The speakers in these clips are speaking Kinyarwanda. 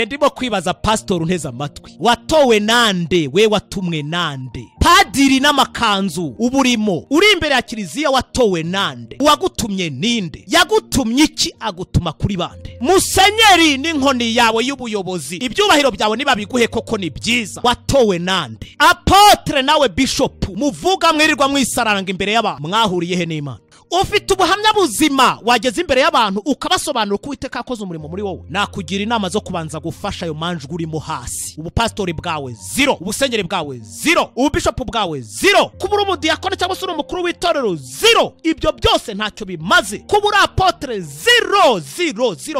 ndimo kwibaza pastor unteze amatwi, watowe nande? We watumwe nande? Padiri n'amakanzu uburimo uri imbere ya kiliziya, watowe nande? Wagutumye ninde? Yagutumye iki? Agutuma kuri bande? Musenyeri n'inkoni yawe y'ubuyobozi, ibyubahiro byawe niba biguhe koko ni byiza, watowe nande? Apotre nawe bishop muvuga mwirirwa mwisararanga imbere y'abantu, mwahuriye he n'Imana? Ufite ubuhamya buzima wageze imbere y'abantu ukabasobanura uko Uwiteka akoze umurimo muri wowe, nakugira inama zo kubanza gufasha ayo manjwe urimo hasi. Ubupastori bwawe zero, ubusenyeri bwawe zero, ububishopu bwawe zero, kubura umudiyakoni cyangwa se umukuru w'itorero zero. Ibyo byose ntacyo bimaze. Kubura apotre zero,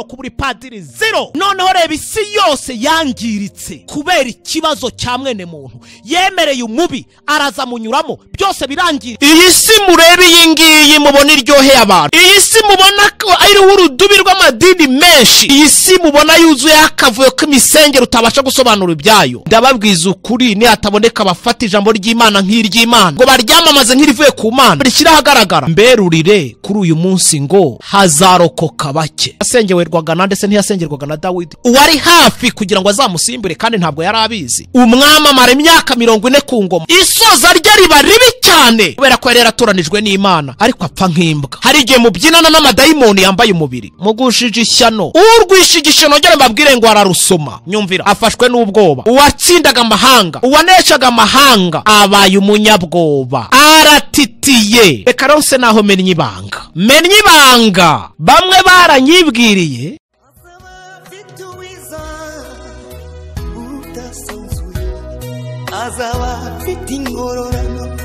kubura padiri zero. Noneho reba isi yose yangiritse kubera ikibazo cya mwene muntu. Yemereye umubi araza munyuramo, byose birangira. Iyi si murebe iyi ngiyi mubona iryoheye abantu. Iyi si mubona ko ari urudubi rw'amadini menshi. Iyi si mubona yuzuye akavuyo k'imisengero utabasha gusobanura ibyayo. Ndababwiza ukuri, ni hataboneka abafata ijambo ry'Imana nk'iry'Imana ngo baryamamaze nk'irivuye ku Mana, rishyira ahagaragara. Mberurire kuri uyu munsi ngo hazarokoka bake. Yasengerwaga Nande se ntiyasengerwaga na Dawidi? Uwari hafi kugira ngo azamusimbure kandi ntabwo yari abizi. Umwami amara imyaka 40 ku ngoma, isoza rye riba ribi cyane kubera ko yari yaratoranijwe n'Imana, ariko apfa nk'imbwa. Hari igihe mubyinana n'amadayimoni yambaye umubiri, mugushije ishyano. Urwishe igishano ngere mbabwire ngo ararusoma. Nyumvira, afashwe n'ubwoba. Uwatsindaga amahanga, uwaneshaga amahanga abaye umunyabwoba, aratitiye. Reka ronse naho menye ibanga bamwe baranyibwiriye. Azaba afite ingororano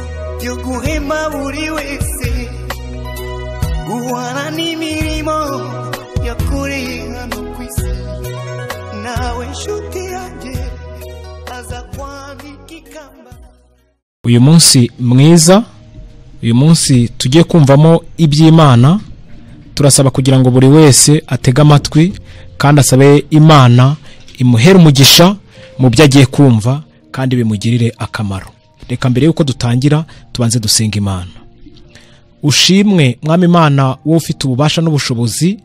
yo guhema buri wese, guhana n'imirimo yakoreye hano ku isi. Nawe nshuti yanjye aza kwambika ikamba. Uyu munsi mwiza, uyu munsi tugiye kumvamo iby'Imana. Turasaba kugira ngo buri wese atege amatwi kandi asabe Imana imuhere umugisha mu byo agiye kumva kandi bimugirire akamaro. Reka mbere yuko dutangira tubanze dusenga Imana. Ushimwe Mwami Imana, wowe ufite ububasha n'ubushobozi,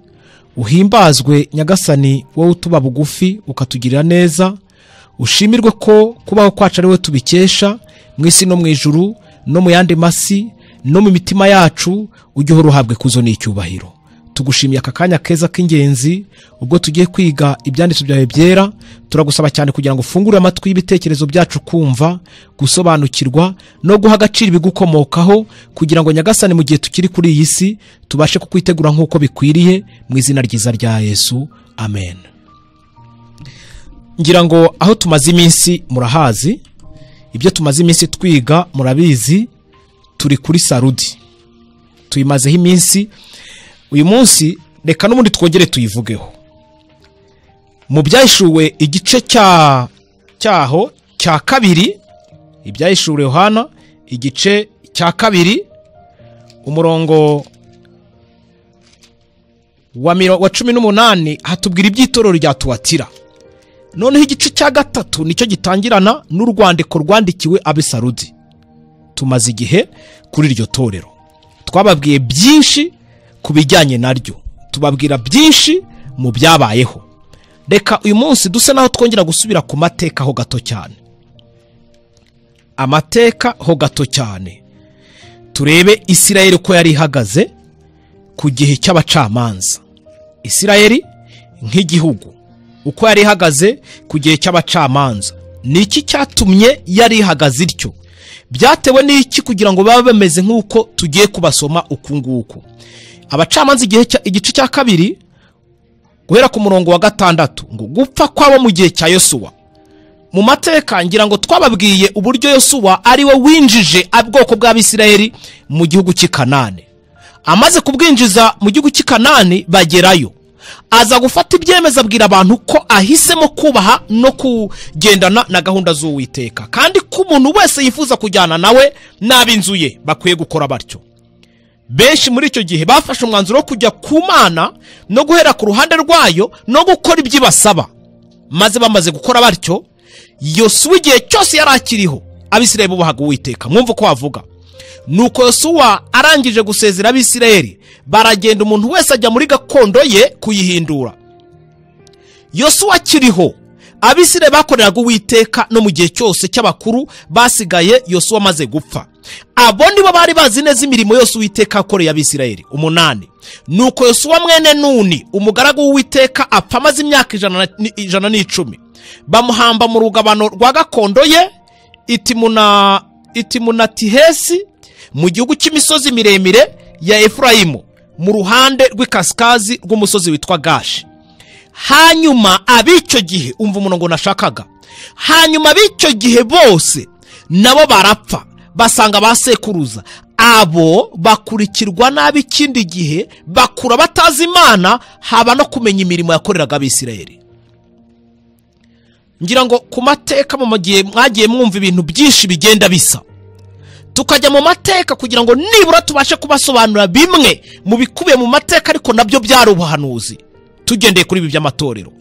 uhimbazwe Nyagasani, wowe utuba bugufi ukatugirira neza. Ushimirwe ko kubaho kwacu ari we tubikesha, mw'isi no mw'Ijuru no mu yandi masi no mu mitima yacu. Ujye uruhabwe kuzo n'icyubahiro. Tugushimiye aka kanya keza k'ingenzi ubwo tugiye kwiga ibyanditswe byawe byera. Turagusaba cyane kugira ngo ufungure amatwi y'ibitekerezo byacu kumva, gusobanukirwa no guha agaciro ibigukomokaho, kugira ngo Nyagasani mu gihe tukiri kuri iyi si tubashe kukwitegura nk'uko bikwiriye, mu izina ryiza rya Yesu, amen. Ngira ngo aho tumaze iminsi murahazi, ibyo tumaze iminsi twiga murabizi. Turi kuri Sarudi, tuyimazeho iminsi. Uyu munsi reka n'ubundi twongere tuyivugeho. Mu byahishuwe igice cyaho cya kabiri, ibyahishuwe Yohana igice cya kabiri umurongo wa 18 hatubwira iby'itorero rya Tuwatira. Noneho igice cya gatatu nicyo gitangirana n'urwandiko rwandikiwe ab'Isarudi. Tumaze igihe kuri iryo torero, twababwiye byinshi kubijyanye naryo, tubabwira byinshi mu byabayeho. Reka uyu munsi duse naho twongera gusubira ku mateka ho gato cyane. Amateka ho gato cyane, turebe Isirayeli ko yari ihagaze ku gihe cy'abacamanza. Isirayeli nk'igihugu uko yari ihagaze ku gihe cy'abacamanza. Niki cyatumye yari ihagaze ityo? Byatewe n'iki kugira ngo babe bameze nk'uko tugiye kubasoma uku nguku? Abacamanza igice cya kabiri guhera ku murongo wa 6 ngo gupfa kwabo mu gihe cya Yosuwa. Mu mateka ngira ngo twababwiye uburyo Yosuwa ari we winjije ubwoko bw'Abisirayeli mu gihugu cy'Ikanani. Amaze kubwinjiza mu gihugu cy'Ikanani bagerayo, aza gufata ibyemeza abwira abantu ko ahisemo kubaha no kugendana na gahunda z'Uwiteka, kandi ko umuntu wese yifuza kujyana nawe n'ab'inzu ye bakwiye gukora batyo. Benshi muri icyo gihe bafashe umwanzuro wo kujya ku Mana no guhera ku ruhande rwayo no gukora iby'ibasaba. Maze bamaze gukora batyo, Yosuwa igihe cyose yarakiriho Abisirayeli bubahaga Uwiteka. Mwumva ko wavuga. Nuko Yosuwa arangije gusezera Abisirayeli, baragenda umuntu wese ajya muri gakondo ye kuyihindura. Yosuwa akiriho Abisirayeli bakoreraga Uwiteka no mu gihe cyose cy'abakuru basigaye Yosuwa amaze gupfa. Abo nibo bari bazi neza imirimo yose Uwiteka yakoreye Abisirayeli. 8. Nuko Yosuwa mwene Nuni umugaragu w'Uwiteka apfa amaze imyaka 110. Bamuhamba mu rugabano rwa gakondo ye Itimunatihesi mu gihugu cy'imisozi miremire ya Efurayimu mu ruhande rw'ikasikazi rw'umusozi witwa Gashi. Hanyuma ab'icyo gihe umva umurongo nashakaga. Hanyuma ab'icyo gihe bose nabo barapfa basanga basekuruza. Abo bakurikirwa nabi ikindi gihe bakura batazi Imana, haba no kumenya imirimo yakoreraga Abisirayeli. Ngira ngo ku mateka mu gihe mwagiye mwumva ibintu byinshi bigenda bisa, tukajya mu mateka kugira ngo nibura tubashe kubasobanura bimwe mu bikubiye mu mateka, ariko nabyo byari ubuhanuzi. Tugendeye kuri ibi by'amatorero,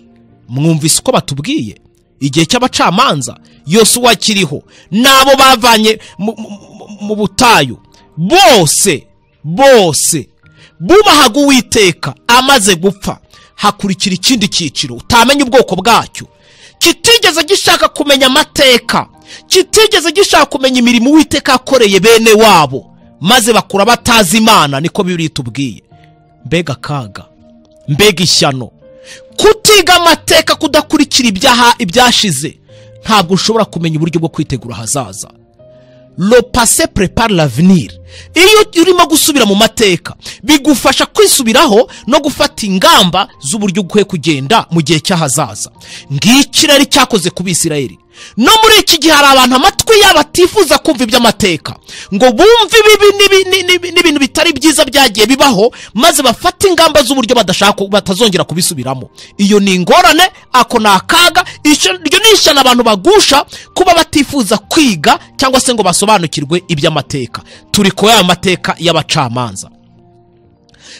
mwumvise uko batubwiye igihe cy'abacamanza Yosuwa kiriho nabo bavanye mu butayu, bose bubahaga Uwiteka. Amaze gupfa hakurikira ikindi cyiciro utamenya ubwoko bwacyo, kitigeze gishaka kumenya amateka, kitigeze gishaka kumenya imirimo Uwiteka yakoreye bene wabo, maze bakura batazi Imana. Niko Bibiliya itubwiye. Mbega kaga, mbega ishyano kutiga amateka, kudakurikira ibyashize, ntabwo ushobora kumenya uburyo bwo kwitegura hazaza. Le passé prépare l'avenir. Iyo urimo gusubira mu mateka bigufasha kwisubiraho no gufata ingamba z'uburyo ukwiye kugenda mu gihe cy'ahazaza. Ngikirari cyakoze ku Bisirayeli. No muri iki gihe hari abantu amatwi yabo atifuza kumva iby'amateka, ngo bumve n'ibintu bitari byiza byagiye bibaho, maze bafata ingamba z'uburyo batazongera kubisubiramo. Iyo ni ingorane, ako ni akaga. Iryo ni ishyano abantu bagusha kuba batifuza kwiga cyangwa se ngo basobanukirwe iby'amateka. Turi ko ya mateka y'abacamanza.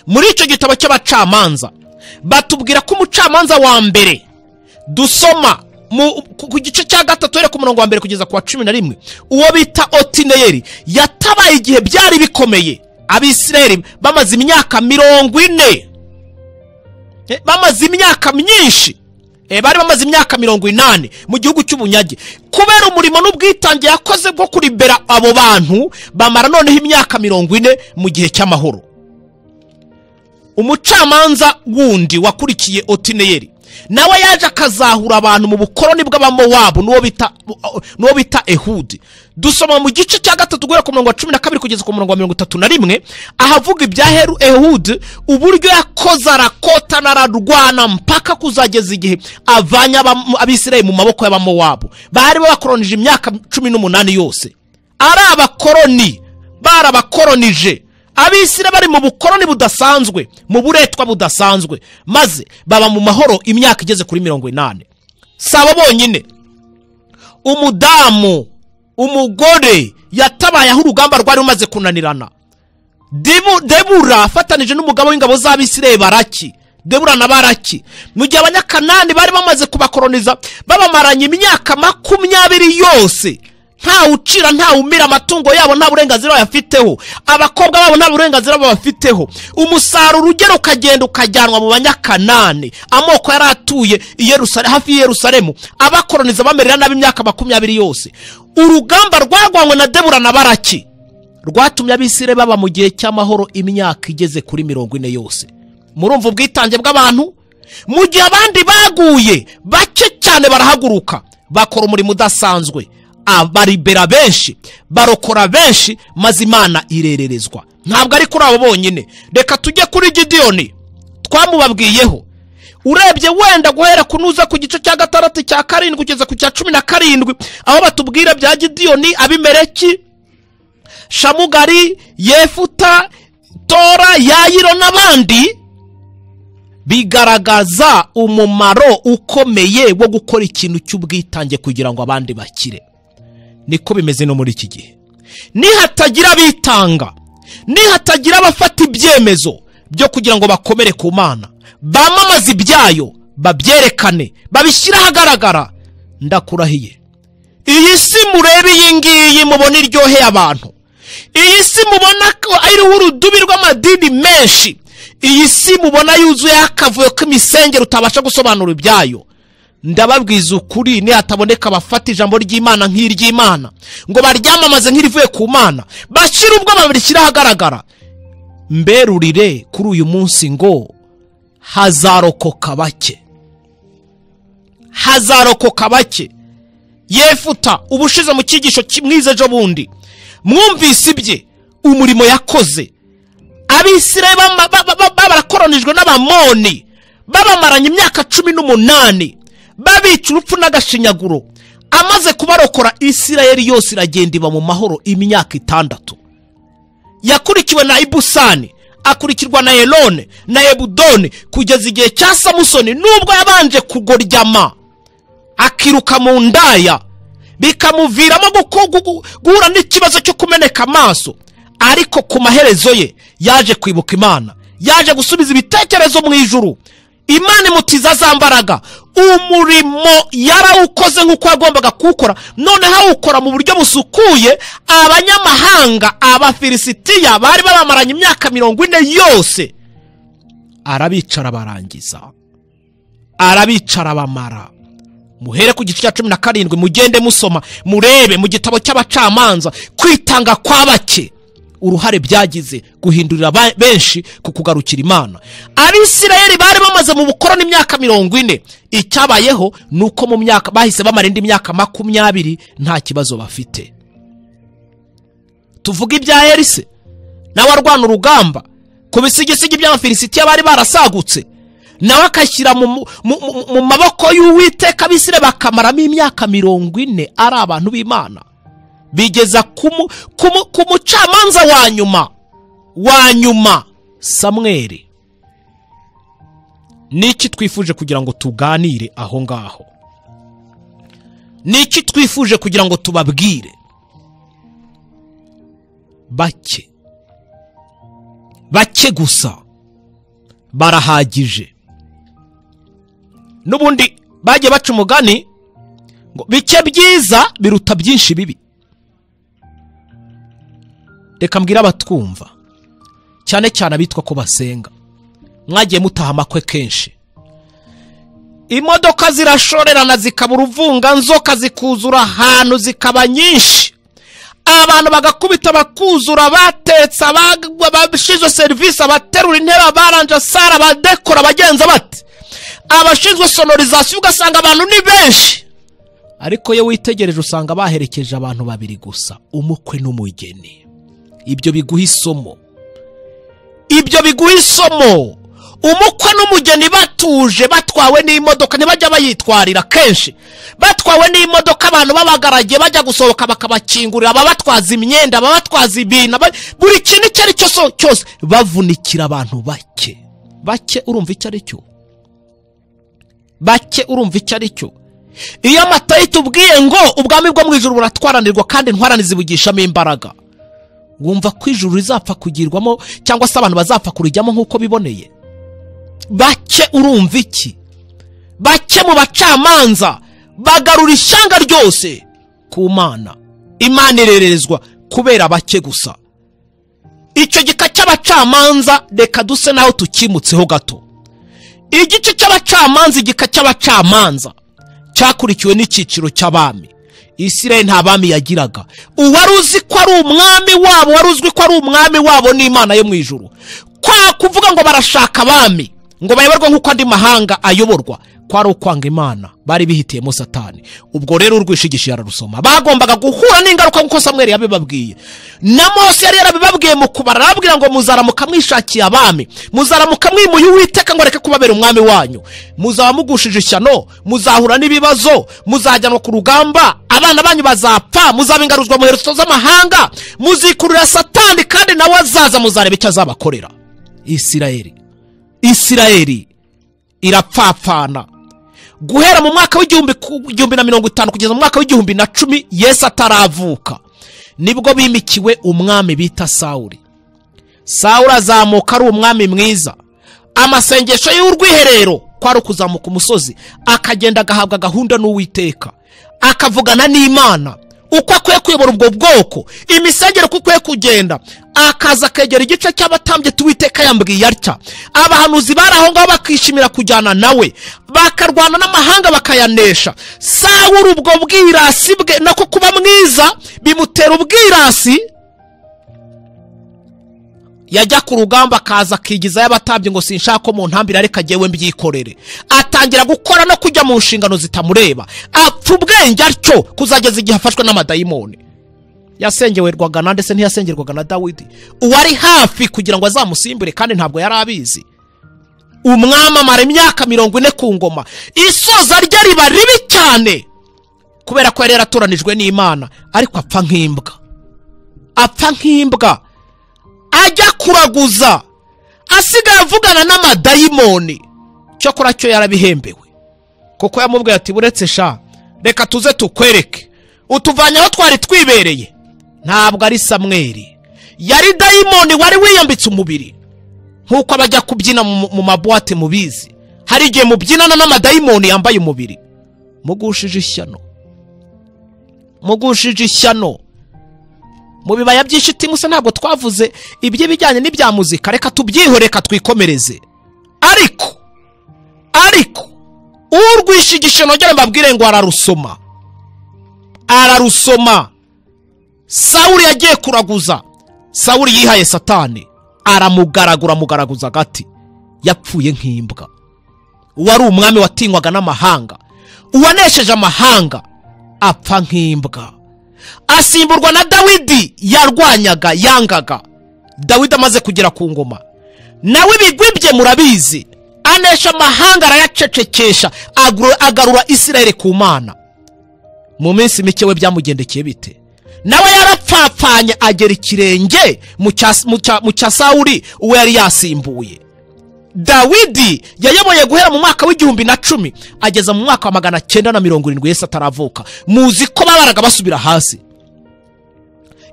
Muri icyo gitabo cy'abacamanza batubwira ko umucamanza wa mbere dusoma ku gice cya 3 ku murongo wa mbere kugeza ku wa 11, uwo bita Otineyeli yatabaye igihe byari bikomeye. Abisirayeli bamaze imyaka 40, bamaze imyaka myinshi, bari bamaze imyaka 80 mu gihugu cy'ubunyage. Kubera umurimo n'ubwitange yakoze bwo kuribera abo bantu, bamara noneho imyaka 40 mu gihe cy'amahoro. Umucamanza wundi wakurikiye Otineyeli nawe yaje akazahura abantu mu bukoroni bw'Abamowabu, nuwo bita Ehudi. Dusoma mu gice cya 3 guhera ku murongo wa 12 kugeza ku murongo wa 31, ahavuga ibya Ehudi, uburyo yakoze arakota nararwana mpaka kuzageza igihe avanye Abisirayeli mu maboko y'Abamowabu. Bari bakoronije imyaka 18 yose, ari abakoroni, barabakoronije. Abisirayeli bari mu bukoroni budasanzwe, mu buretwa budasanzwe, maze baba mu mahoro imyaka igeze kuri 80. Saba bonyine, umudamu, umugore yatabaye aho urugamba rwari rumaze kunanirana. Debura afatanije n'umugabo w'ingabo z'Abisirayeli Baraki, Debura na Baraki, mu gihe abanyakanani bari bamaze kubakoroniza, babamaranye imyaka 20 yose. Nta ucira, nta umira, amatungo yabo nta burenganzira bayafiteho, abakobwa babo nta burenganzira babafiteho. Umusaruro ugera ukagenda ukajyanwa mu banyakanani, amoko yaratuye hafi Yerusalemu, abakoroniza bamerera nabi imyaka 20 yose. Urugamba rwagwanywe na Debura na Baraki rwatumye Abisirayeli baba mu gihe cy'amahoro imyaka igeze kuri 40 yose. Murumva ubwitange bw'abantu? Mu gihe abandi baguye, bake cyane barahaguruka bakora umurimo udasanzwe, baribera benshi, barokora benshi, maze Imana irererezwa. Ntabwo ari kuri abo bonyine. Reka tujye kuri Gideyoni, twamubabwiyeho. Urebye wenda guhera kunuza ku gice cya 6 cya 7 kugeza ku cya 17, aho batubwira bya Gideyoni, Abimeleki, Shamugari, Yefuta, Tora, Yayiro n'abandi, bigaragaza umumaro ukomeye wo gukora ikintu cy'ubwitange kugira ngo abandi bakire. Niko bimeze no muri iki gihe. Nihatagira bitanga, nihatagira abafata ibyemezo byo kugira ngo bakomere ku Mana, bamamaza ibyayo, babyerekane, babishyira ahagaragara, ndakurahiye, iyi si murebe iyi ngiyi mubona iryoheye abantu, iyi si mubona ko ari urudubi rw'amadini menshi, iyi si mubona yuzuye akavuyo k'imisengero utabasha gusobanura ibyayo, ndababwiza ukuri ni hataboneka abafata ijambo ry'Imana nk'iry'Imana ngo baryamamaze nk'irivuye ku Mana, bashira ubwo babirishyira ahagaragara, mberurire kuri uyu munsi ngo hazarokoka bake. Hazarokoka bake. Yefuta ubushize mu cyigisho kimwize ejo bundi mwumvise ibye umurimo yakoze. Abisirayeli barakoronijwe n'Abamoni, babamaranye imyaka 18, babica urupfu n'agashinyaguro. Amaze kubarokora, Isirayeli yose iragenda iba mu mahoro imyaka 6. Yakurikiwe na Ibusani, akurikirwa na Elone na Ebudoni, kugeza igihe cya Samusoni, nubwo yabanje kugoryama akiruka mu ndaya bikamuviramo guhura n'ikibazo cyo kumeneka amaso, ariko ku maherezo ye yaje kwibuka Imana, yaje gusubiza ibitekerezo mu ijuru. Imana imutiza za mbaraga, umurimo yarawukoze nk'uko yagombaga kuwukora, none hawukora mu buryo busukuye. Abanyamahanga, Abafilisitiya bari babamaranye imyaka 40 yose, arabicara barangiza, arabicara bamara. Muhere ku gice cya 17, mugende musoma murebe mu gitabo cy'Abacamanza kwitanga kwa bake uruhare byagize guhindurira benshi ku kugarukira Imana. Abisirayeli bari bamaze mu bukoroni imyaka 40. Icyabayeho nuko mu myaka bahise bamara indi myaka 20 nta kibazo bafite. Tuvuga ibya Elise nawe arwana urugamba ku bisigisigi by'Abafilisitiya bari barasagutse, nawe akashyira mu maboko y'Uwiteka. Abisirayeli bakamaramo imyaka 40 ari abantu b'Imana, bigeza ku mucamanza wa nyuma Samweli. Niki twifuje kugira ngo tuganire aho ngaho? Niki twifuje kugira ngo tubabwire? Bake gusa barahagije. Nubundi bagiye baca umugani ngo bike byiza biruta byinshi bibi. Reka mbwira abatwumva, cyane cyane abitwa ko basenga, mwagiye mutaha amakwe kenshi. Imodoka zirashorerana zikaba uruvunga nzoka, zikuzura ahantu zikaba nyinshi, abantu bagakubita bakuzura, batetsa, abashinzwe serivisi, abaterura intebe, abaranja sara, abadekora, bagenza bati, abashinzwe sonorizasiyo, ugasanga abantu ni benshi. Ariko yo witegereje usanga baherekeje abantu 2 gusa, umukwe n'umugeni. Ibyo biguha isomo. Umukwe n'umugeni batuje, batwawe n'imodoka, ntibajya bayitwarira kenshi. Batwawe n'imodoka, abantu babagaragiye bajya gusohoka bakabakingurira, babatwaza imyenda, babatwaza ibintu, buri kintu icyo ari cyose, bavunikira abantu bake. Urumva icyo ari cyo? Bake urumva icyo ari cyo? Iyo Matayo tubwiye ngo ubwami bwo mw'Ijuru buratwaranirwa kandi intwarane zibugishamo imbaraga, wumva ko ijuru rizapfa kugirwamo cyangwa se abantu bazapfa kurijyamo nk'uko biboneye? Bake urumva iki? Bake mu bacamanza bagarura ishyanga ryose ku Mana. Imana irererezwa kubera bake gusa. Icyo gika cy'Abacamanza reka duse naho tukimutseho gato. Igice cy'Abacamanza, igika cy'Abacamanza cyakurikiwe n'icyiciro cy'abami. Isirayeli nta bami yagiraga. Uwari uzi ko ari umwami wabo, wari uzwi ko ari umwami wabo n'Imana yo mu ijuru. Kwa kuvuga ngo barashaka abami ngo bayoborwe nk'uko andi mahanga ayoborwa, kwari ukwanga Imana, bari bihitiyemo Satani. Ubwo rero urwishigisha yararusoma, bagombaga guhura n'ingaruka nk'uko Samweli yabibabwiye. Na Mose yari yarabibabwiye mu kubara, arababwira ngo muzaramuka mwishakiye abami, muzaramuka mwimuye Uwiteka ngo areke kubabera umwami wanyu, muzaba mugushije ishyano, muzahura n'ibibazo, muzajyanwa ku rugamba, abana banyu bazapfa, muzabingaruzwa mu herezo z'amahanga, muzikurira Satani kandi nawe azaza, muzareba icyo azabakorera. Isirayeli irapfapfana guhera mu mwaka w'1050 kugeza mu mwaka w'1010 Yesu ataravuka, nibwo bimikiwe umwami bita Sawuli. Sawuli azamuka ari umwami mwiza. Amasengesho y'urwiherero kwari kuzamuka umusozi, akagenda agahabwa gahunda n'Uwiteka, akavugana n'Imana. uko akwiye kuyobora ubwo bwoko, imisengero uko ikwiye kugenda, akaza akegera igice cy'abatambye Uwiteka yambwiye atya. Abahanuzi bari aho ngaho bakishimira kujyana nawe, bakarwana n'amahanga bakayanesha. Sawuli ubwo bwirasi bwe nako kuba mwiza bimutera ubwirasi, yajya ku rugamba akaza akigizayo abatambye ngo sinshaka ko mu ntambira areka jyewe mbyikorere. Atangira gukora no kujya mu nshingano zitamureba, apfa ubwenge atyo kuzageza igihe afashwe n'amadayimoni. Yasengerwaga Nande se ntiyasengerwaga na Dawidi, uwari hafi kugira ngo azamusimbure kandi ntabwo yari abizi. Umwami amara imyaka 40 ku ngoma, isoza rye riba ribi cyane kubera ko yari yaratoranijwe n'Imana, ariko apfa nk'imbwa. Apfa nk'imbwa, ajya kuraguza, asigaye avugana n'amadayimoni. Cyokora cyo yarabihembewe, kuko yamubwiye ati buretse sha, reka tuze tukwereke, utuvanye aho twari twibereye. Ntabwo ari Samweli, yari dayimoni wari wiyambitse umubiri. Nkuko abajya kubyina mu mabuwate mubizi, hari igihe mubyinana n'amadayimoni yambaye umubiri. Mugushije ishyano mu bibaya by'ishitimu. Se ntabwo twavuze ibyo bijyanye n'ibya muzika, reka tubyihoreka twikomereze. Ariko urwishigishe nogere mbabwire ngo ararusoma. Sawuli yagiye kuraguza, Sawuli yihaye Satani, aramugaraguza gati, yapfuye nk'imbwa. Wari umwami watinywaga n'amahanga, uwanesheje amahanga, apfa nk'imbwa. Asimburwa na Dawidi yarwanyaga, yangaga. Dawidi amaze kugera ku ngoma, nawe ibigwibye murabizi, anesha amahanga arayacecekesha, agarura Isirayeli ku Mana. Mu minsi mike we byamugendekeye bite? Nawe yarapfapfanye agera ikirenge mu cya Sawuli uwo yari yasimbuye. Dawidi yayoboye guhera mu mwaka w'1010 ageza mu mwaka wa 970 Yesu ataravuka. Muzi ko babaraga basubira hasi.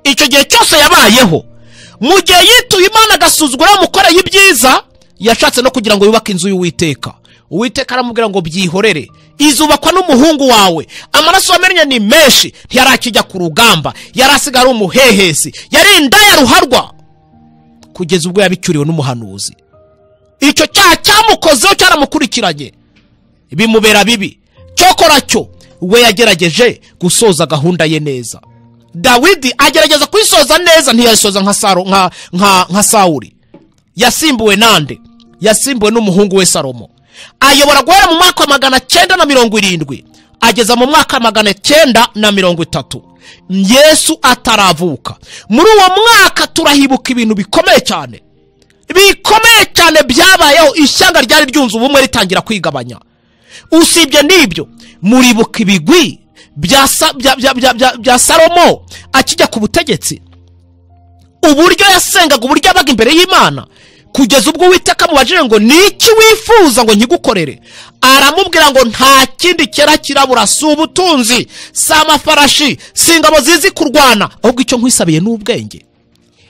Icyo gihe cyose yabayeho, mu gihe yituye Imana agasuzugura mukoreye ibyiza, yashatse no kugira ngo yubake inzu y'Uwiteka. Uwiteka aramubwira ngo byihorere, izubakwa n'umuhungu wawe, amaraso wamenye ni menshi, ntiyarakijya ku rugamba, yarasigara umuhehesi, yari indaya ruharwa, kugeza ubwo yabicyuriwe n'umuhanuzi. Icyo cyaha cyamukozeho cyaramukurikiranye, bimubera bibi. Cyokora cyo we yagerageje gusoza gahunda ye neza. Dawidi agerageza kwisoza neza, ntiyasoza nka Sawuli. Yasimbuwe Nande, yasimbuwe n'umuhungu we Salomo. Ayobora guhera mu mwaka wa 970 ageza mu mwaka wa 930 Yesu ataravuka. Muri uwo mwaka turahibuka ibintu bikomeye cyane byabayeho. Ishyanga ryari ryunze ubumwe ritangira kwigabanya. Usibye n'ibyo, muribuka ibigwi bya Salomo akijya ku butegetsi, uburyo yasengaga, uburyo abaga imbere y'Imana, kugeza ubwo Uwiteka mubajije ngo niki wifuza ngo nkigukorere. Aramubwira ngo nta kindi kera kirabura, si ubutunzi, si amafarashi, si ingabo zizi kurwana, ahubwo icyo nkwisabiye n'ubwenge.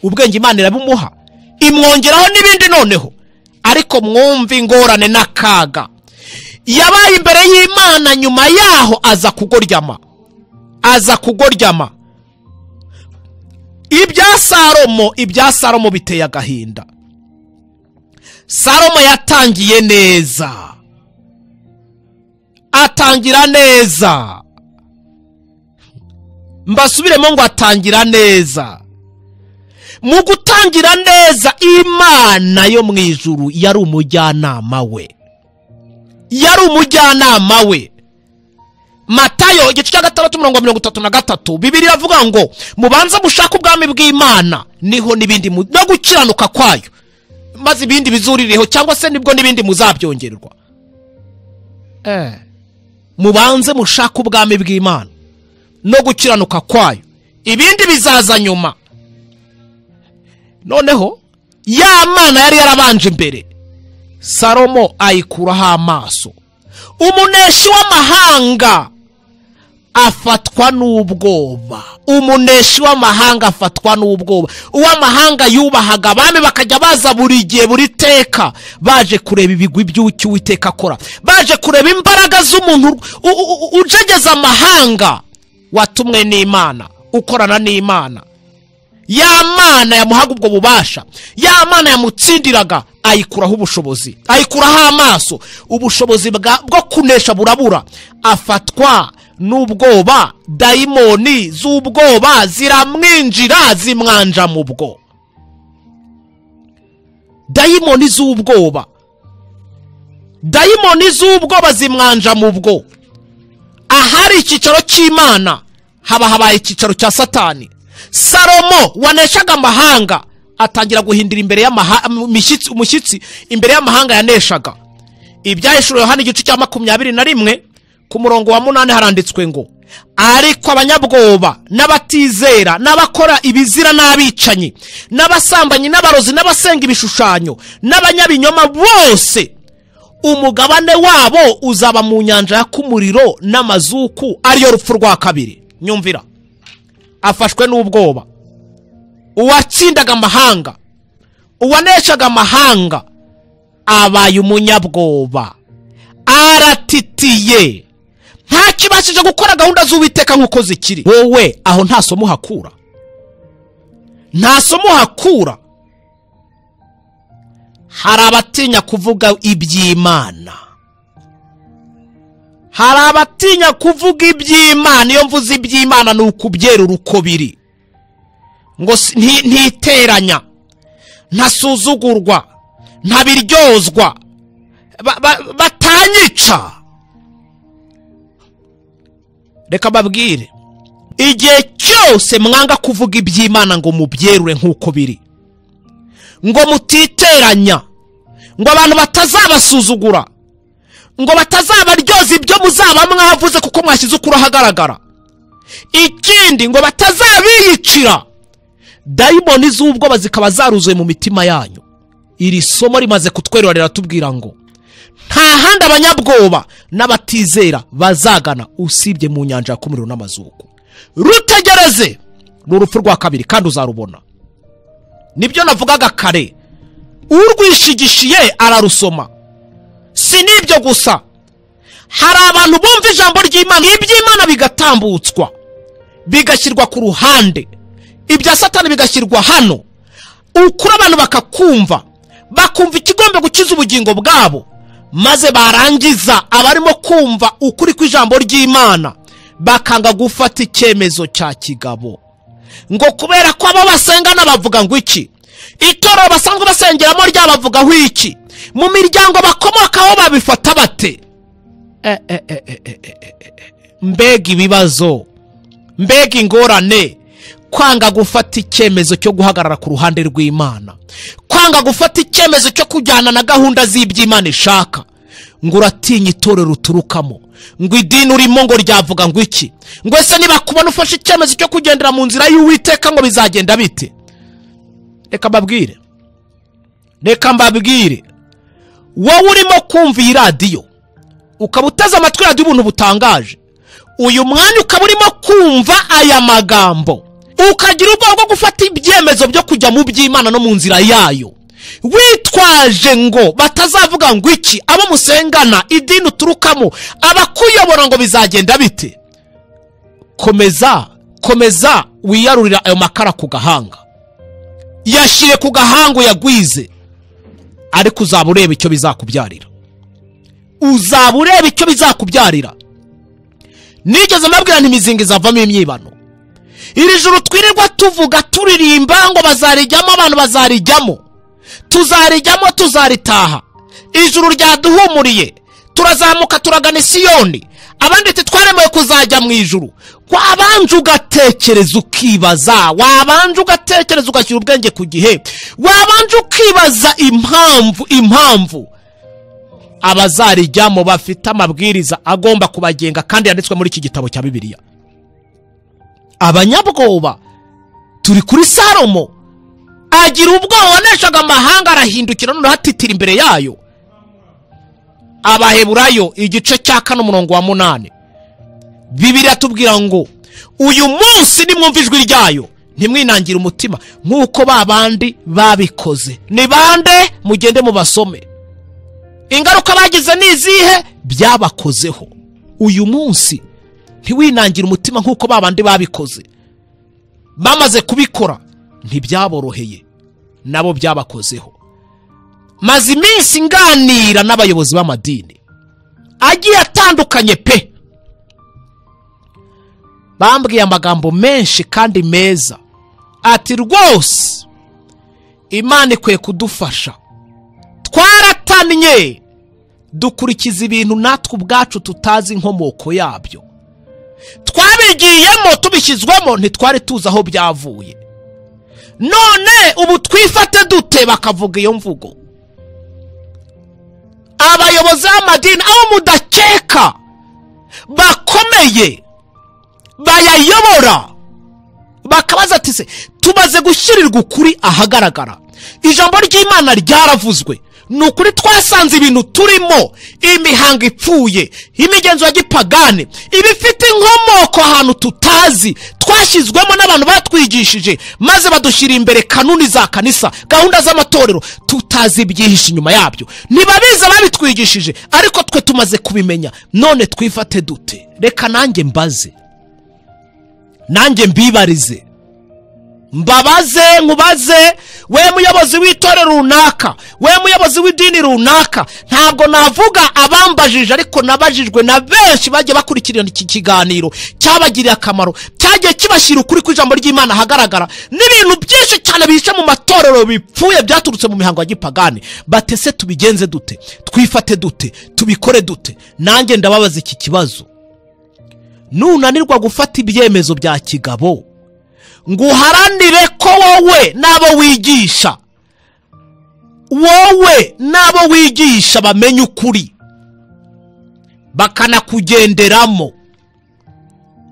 Ubwenge Imana irabumuha, imwongeraho n'ibindi noneho. Ariko mwumve ingorane n'akaga yabaye imbere y'Imana. Nyuma yaho aza kugoryama. Ibya Salomo biteye agahinda. Salomo yatangiye neza, atangira neza. Mbasubiremo ngo atangira neza. Mu gutangira neza, Imana yo mw'Ijuru yari umujyanama we. Matayo igice cya 6:33 Bibiliya iravuga ngo mubanza mushaka ubwami bw'Imana, niho nibindi no gukiranuka kwayo, maze ibindi bizuririho, cyangwa se nibwo nibindi muzabyongerwa. Mubanze mushaka ubwami bw'Imana no gukiranuka kwayo, ibindi bizaza nyuma. Noneho ya Mana yari yarabanje imbere, Salomo ayikuraho amaso. Umuneshi w'amahanga afatwa n'ubwoba. Uw'amahanga yubahaga abami bakajya baza buri gihe, buri teka, baje kureba ibigwi by'ucyo Uwiteka akora, baje kureba imbaraga z'umuntu ujegeza amahanga. watumwe n'Imana, ukorana n'Imana, ya Mana yamuhaga ubwo bubasha, ya Mana yamutsindiraga, ayikuraho ubushobozi, ayikuraho amaso, ubushobozi bwo kunesha burabura, afatwa n'ubwoba, dayimoni z'ubwoba ziramwinjira zimwanja mu bwo. Dayimoni z'ubwoba, dayimoni z'ubwoba zimwanja mu bwo. Ahari icyicaro cy'Imana haba habaye icyicaro cya Satani. Salomo waneshaga amahanga atangira guhindira imbere umushyitsi imbere y'amahanga yaneshaga. Ibyahishuriwe Yohana igice cya 21 ku murongo wa 8 haranditswe ngo, ariko abanyabwoba n'abatizera n'abakora ibizira n'abicanyi n'abasambanyi n'abarozi n'abasenga ibishushanyo n'abanyabinyoma bose, umugabane wabo uzaba mu nyanja y'umuriro n'amazuku, ariyo rupfu rwa kabiri. Nyumvira, afashwe n'ubwoba, uwatsindaga amahanga, uwaneshaga amahanga abaye umunyabwoba, aratitiye, nta kibashije gukora gahunda z'Uwiteka nk'uko zikiri. Wowe aho nta somo hakura, nta somo hakura. Hari abatinya kuvuga iby'Imana, hari abatinya kuvuga iby'Imana. Iyo mvuze iby'Imana ni ukubyerura uko biri, ngo ntiteranya, ntasuzugurwa, ntabiryozwa, batanyica. Reka babwire, igihe cyose mwanga kuvuga iby'Imana ngo mubyerure nk'uko biri, ngo mutiteranya, ngo abantu batazabasuzugura, ngo batazabaryoza ibyo muzaba mwavuze kuko mwashyize ukuri ahagaragara, ikindi ngo batazabiyicira, dayimoni z'ubwoba zikaba zaruzuye mu mitima yanyu. Iri somo rimaze kutwerera riratubwira ngo nta handi abanyabwoba n'abatizera bazagana usibye mu nyanja y'umuriro n'amazuku. Rutegereze n'urupfu rwa kabiri kandi uzarubona. Nibyo navugaga kare, urwishigishiye ararusoma. Si nibyo gusa, hari abantu bumva ijambo ry'Imana, iby'Imana bigatambutswa, bigashyirwa ku ruhande, ibya Satani bigashyirwa hano, ukuri abantu bakakumva, bakumva ikigomba gukiza ubugingo bwabo, maze barangiza abarimo kumva ukuri kw'ijambo ry'Imana bakanga gufata icyemezo cya kigabo, ngo kubera ko abo basengana bavuga ngo iki, itorero basanzwe basengeramo ryabavugaho iki, mu miryango bakomokaho babifata bate. Mbega ibibazo, mbega ingorane, kwanga gufata icyemezo cyo guhagarara ku ruhande rw'Imana, kwanga gufata icyemezo cyo kujyana na gahunda z'iby'Imana ishaka. Ngo uratinya itorero uturukamo, ngo idini urimo ngo ryavuga ngo iki, ngo ese niba kubona ufashe icyemezo cyo kugendera mu nzira y'Uwiteka ngo bizagenda bite? Reka mbabwire, wowe urimo kumva iyi radiyo ukaba uteze amatwi radiyo ubuntu butangaje, uyu mwanya ukaba urimo kumva aya magambo, ukagira ubwoba bwo gufata ibyemezo byo kujya mu by'Imana no mu nzira yayo, witwaje ngo batazavuga ngo iki, abo musengana, idini uturukamo, abakuyobora ngo bizagenda bite. Komeza wiyarurira ayo makara ku gahanga, yashire ku gahanga yagwize, ariko uzaba ureba icyo bizakubyarira, uzaba ureba icyo bizakubyarira. Nigeze mbabwira nti imizinga izavamo imyibano. Iri juru twirirwa tuvuga turirimba ngo bazarijyamo, abantu bazarijyamo, tuzarijyamo, tuzaritaha. Ijuru ryaduhumuriye, turazamuka turagana Siyoni, abandi twaremewe kuzajya mu ijuru. Wabanje ugatekereza ukibaza, wabanje ugatekereza ugashyira ubwenge ku gihe, wabanje ukibaza impamvu abazarijyamo bafite amabwiriza agomba kubagenga kandi yanditswe muri iki gitabo cya Bibiliya. Abanyabwoba turi kuri Salomo, agira ubwoba, waneshaga amahanga arahindukira none hatitira imbere yayo. Abaheburayo igice cya 4 umurongo wa 8, Bibiliya tubwira ngo uyu munsi nimwumva ijwi ryayo ntimwinangire umutima nk'uko babandi babikoze. Ni bande? Mugende mu basome. Ingaruka bagize nizihe? Byabakozeho. Uyu munsi ntiwinangire umutima nk'uko babandi babikoze. Bamaze kubikora ntibyaboroheye, nabo byabakozeho. Maze iminsi nganira n'abayobozi b'amadini agiye atandukanye pe, bambwiye amagambo menshi kandi meza, ati rwose Imana ikwiye kudufasha, twaratanye dukurikiza ibintu natwe ubwacu tutazi inkomoko yabyo, twabigiyemo tubishyizwemo ntitwari tuzi aho byavuye, none ubu twifate dute? Bakavuga iyo mvugo. Abayobozi b'amadini abo mudakeka bakomeye bayayobora bakabaza ati se tumaze gushyirirwa ukuri ahagaragara, ijambo ry'Imana ryaravuzwe, nukuri twasanze ibintu turimo, imihango ipfuye, imigenzo ya gipagane, ibifite inkomoko ahantu tutazi, twashyizwemo n'abantu batwigishije maze badushyira imbere kanuni za kanisa, gahunda z'amatorero, tutazi ibyihishe inyuma yabyo. Nibabiza babitwigishije ariko twe tumaze kubimenya, none twifate dute? Reka nanjye mbaze, nanjye mbibarize, mbabaze, nkubaze, we muyobozi w'itorero runaka, we muyobozi w'idini runaka. Ntabwo navuga abambajije, ariko nabajijwe na benshi bagiye bakurikirana iki kiganiro, cyabagiriye akamaro, cyagiye kibashyira ukuri kw'ijambo ry'Imana hagaragara, n'ibintu byinshi cyane bihishe mu matorero bipfuye byaturutse mu mihango ya gipagani. Batese tubigenze dute? Twifate dute? Tubikore dute? Nanjye ndababaza iki kibazo. Nunanirwa gufata ibyemezo bya kigabo ngo uharanire ko wowe n'abo wigisha bamenye ukuri bakanakugenderamo,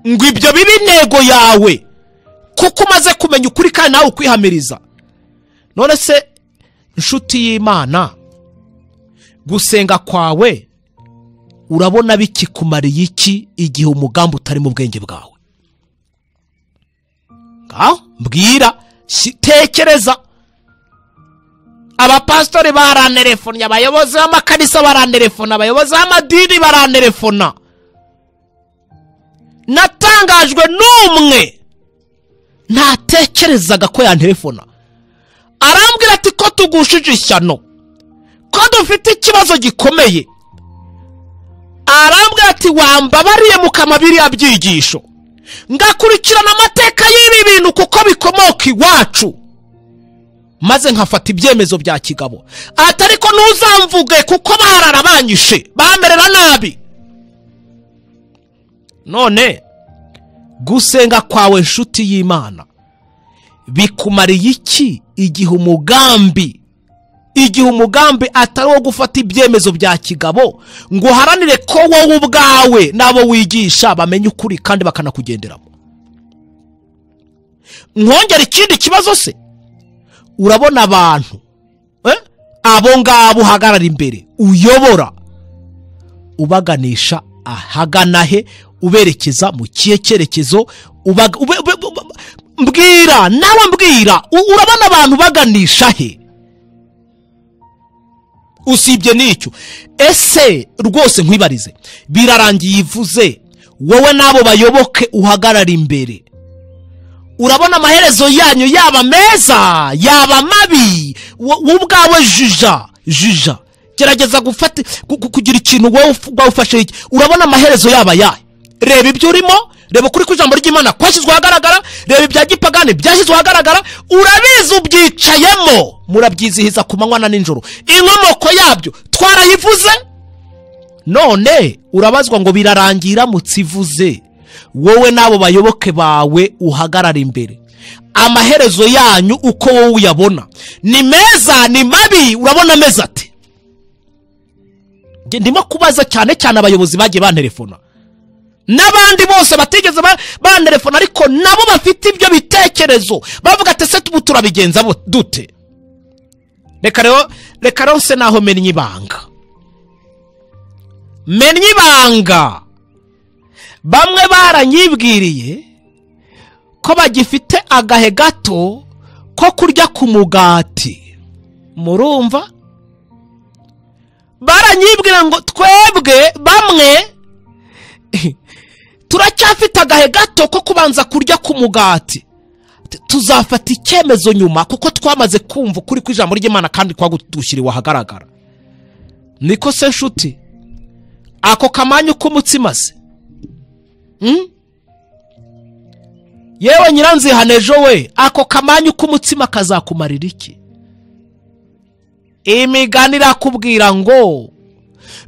ngo ibyo bibe intego yawe kuko umaze kumenya ukuri kandi nawe ukwihamiriza. None se inshuti y'Imana, gusenga kwawe urabona bikikumariye iki igihe umugambi utari mu bwenge bwawe? Mbwira, tekereza. Abapastori barantelefona, abayobozi b'amakanisa barantelefona, abayobozi b'amadini barantelefona. Natangajwe n'umwe ntatekerezaga ko yantelefona, arambwira ati ko tugushije ishyano, ko dufite ikibazo gikomeye. Arambwira ati wambabariye mukamabiri y'abyigisho ngakurikirana amateka y'ibi bintu kuko bikomoka iwacu, maze nkafata ibyemezo bya kigabo. Atariko ntuzamvuge kuko bararabanyishe, bamerera nabi. None gusenga kwawe nshuti y'Imana bikumariye iki igihe umugambi atari wo gufata ibyemezo bya kigabo ngo uharanire ko wowe ubwawe n'abo wigisha bamenye ukuri kandi bakanakugenderamo? Nkongera ikindi kibazo se, urabona abantu abo ngabo uhagarara imbere uyobora, ubaganisha ahagana he? Uberekeza mu kihe cyerekezo? Mbwira nawe, mbwira, urabona abantu baganisha he? Usibye n'icyo, ese rwose nkwibarize, birarangiye ivuze wowe n'abo bayoboke uhagarara imbere, urabona amaherezo yanyu yaba meza yaba mabi? Ubwawe jija, gerageza gufata kugira ikintu wowe ufashe iki, urabona amaherezo yaba yahe? Reba ibyo urimo, reba kuri kw'ijambo ry'Imana kwashyizwe ahagaragara, reba ibya gipagane byashyizwe ahagaragara, urabizi ubyicayemo, murabyizihiza ku manywa na nijoro, inkomoko yabyo twarayivuze. None urabazwa ngo birarangira mutsivuze wowe n'abo bayoboke bawe uhagarara imbere, amaherezo yanyu uko wowe uyabona, ni meza ni mabi? Urabona meza ati? Ndimo kubaza cyane cyane abayobozi bagiye bantelefona, n'abandi bose batigeze bantelefona, ariko nabo bafite ibyo bitekerezo, bavuga ati se tubu turabigenza dute? Reka rero se naho menye ibanga. Bamwe baranyibwiriye ko bagifite agahe gato ko kurya ku mugati. Murumva? Baranyibwira ngo twebwe bamwe turacyafite agahe gato ko kubanza kurya ku mugati, tuzafata icyemezo nyuma kuko twamaze kumva ukuri kw'ijambo ry'Imana kandi kwagudushyiriwe ahagaragara. Niko se nshuti, ako kamanyu k'umutsima se yewe nyiranzihanejo we, ako kamanyu k'umutsima kazakumarira iki? Imigani irakubwira ngo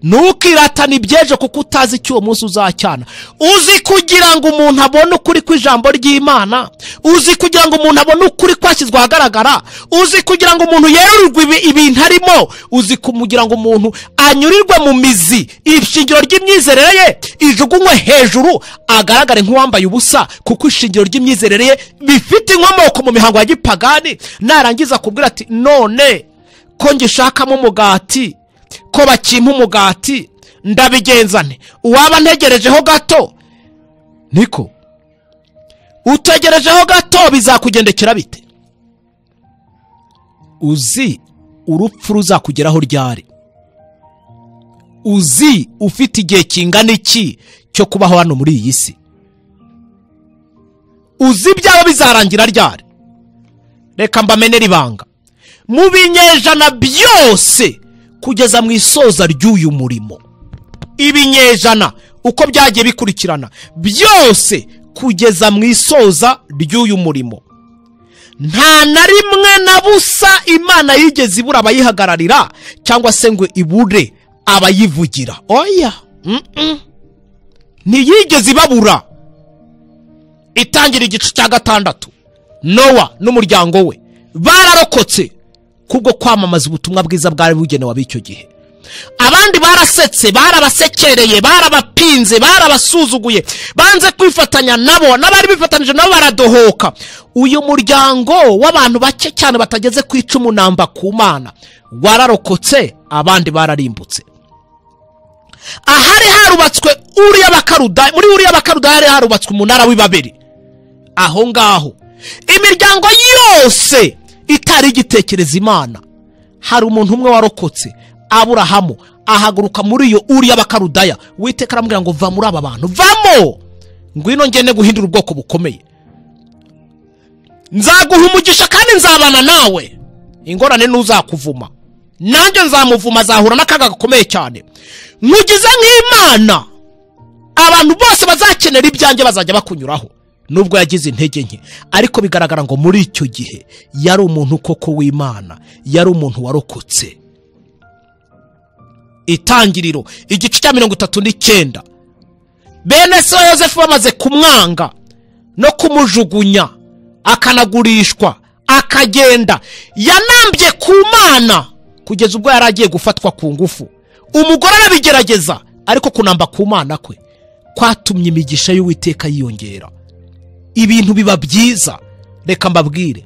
ntukiratane ibyejo kuko utazi icyo uwo munsi uzacyana. Uzi kugira ngo umuntu abone ukuri kw'ijambo ry'Imana, uzi kugira ngo umuntu abone ukuri kwashyizwe ahagaragara, uzi kugira ngo umuntu yerurwe ibintu arimo, uzi kugira ngo umuntu anyurirwe mu mizi, ishingiro ry'imyizerere ye ijugunywe hejuru, agaragare nk'uwambaye ubusa kuko ishingiro ry'imyizerere ye bifite inkomoko mu mihango ya gipagani. Narangiza kubwira ati none ko ngishakamo umugati, ko bakimpa umugati, ndabigenzane, uwaba ntegerejeho gato. Niko utegerejeho gato bizakugendekera bite? Uzi urupfu ruzakugeraho ryari? Uzi ufite igihe kingana iki cyo kubaho hano muri iyi si? Uzi byaba bizarangira ryari? Reka mbamenera ibanga. Mu binyejana byose kugeza mu isoza ry'uyu murimo, ibinyejana uko byagiye bikurikirana byose kugeza mu isoza ry'uyu murimo, nta na rimwe na busa Imana yigeze ibura abayihagararira cyangwa se ngo ibure abayivugira. Oya, ntiyigeze ibabura. Itangira igice cya 6, Nowa n'umuryango we bararokotse kubwo kwamamaza ubutumwa bwiza bwari bugenewe ab'icyo gihe. Abandi barasetse, barabasekereye, barabapinze, barabasuzuguye, banze kwifatanya nabo, n'abari bifatanije nabo baradohoka. Uyu muryango w'abantu bake cyane batageze ku 10 namba ku Mana wararokotse, abandi bararimbutse. Ahari harubatswe Uriya Bakaruda, muri Uriya Bakaruda hari harubatswe umunara w'Ibabeli. Aho ngaho imiryango yose itari igitekereza Imana, hari umuntu umwe warokotse, Aburahamu, ahaguruka muri iyo Uriya Bakarudaya. Uwiteka aramubwira ngo va muri aba bantu, vamo, ngwino ngene guhindura ubwoko bukomeye, nzaguha umugisha kandi nzabana nawe, ingorane ntuzakuvuma, nanjye nzamuvuma, azahura n'akaga gakomeye cyane. Nkugize nk'Imana, abantu bose bazakenera ibyanjye bazajya bakunyuraho. Nubwo yagize intege nke, ariko bigaragara ngo muri icyo gihe yari umuntu koko w'Imana, yari umuntu warokotse. Itangiriro igice cya 39, bene se Yosefu bamaze kumwanga no kumujugunya, akanagurishwa, akagenda, yanambye ku Mana kugeza ubwo yaragiye gufatwa ku ngufu. Umugore arabigerageza, ariko kunamba ku Mana kwe kwatumye imigisha y'Uwiteka yiyongera, ibintu biba byiza. Reka mbabwire,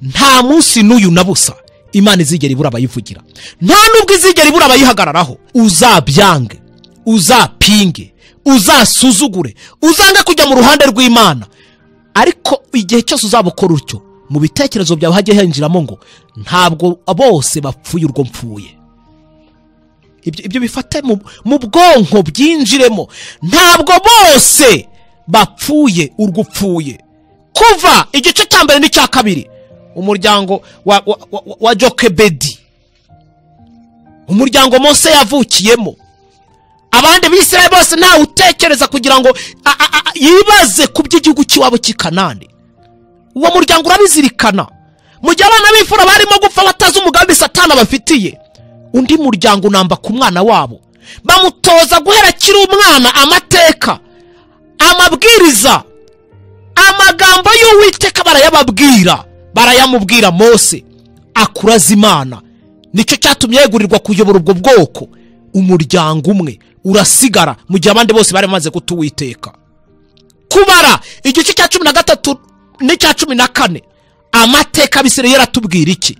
nta munsi n'uyu nabusa Imana izigera ibura abayivugira, nta nubwo izigera ibura abayihagararaho. Uzabyange, uzapinge, uzasuzugure, uzange kujya mu ruhande rw'Imana, ariko igihe cyose uzabukora utyo, mu bitekerezo byawe hajye hinjiramo ngo ntabwo bose bapfuye urwo mpfuye. Ibyo bifate mu bwonko byinjiremo, ntabwo bose bapfuye urgupfuye. Kuva igice cya 1 n'icya 2, umuryango wa Jokebedi, umuryango Mose yavukiyemo, abandi b'Isirayeli bose nta utekereza kugira ngo yibaze ku by'igihugu cy'iwabo cy'Ikanani. Uwo muryango urabizirikana. Mu gihe abana b'imfura barimo gupfa batazi umugambi Satani bafitiye, undi muryango namba ku mwana wabo, bamutoza guhera kiri umwana amateka, amabwiriza, amagambo y'Uwiteka barayababwira, barayamubwira. Mose akuraza Imana, nicyo cyatumye yegurirwa kuyobora ubwo bwoko. Umuryango umwe urasigara mu gihe abandi bose bari bamaze kutuwiteka. Kubara igice cya 13 n'icya 14, amateka Bisirayeli aratubwira iki?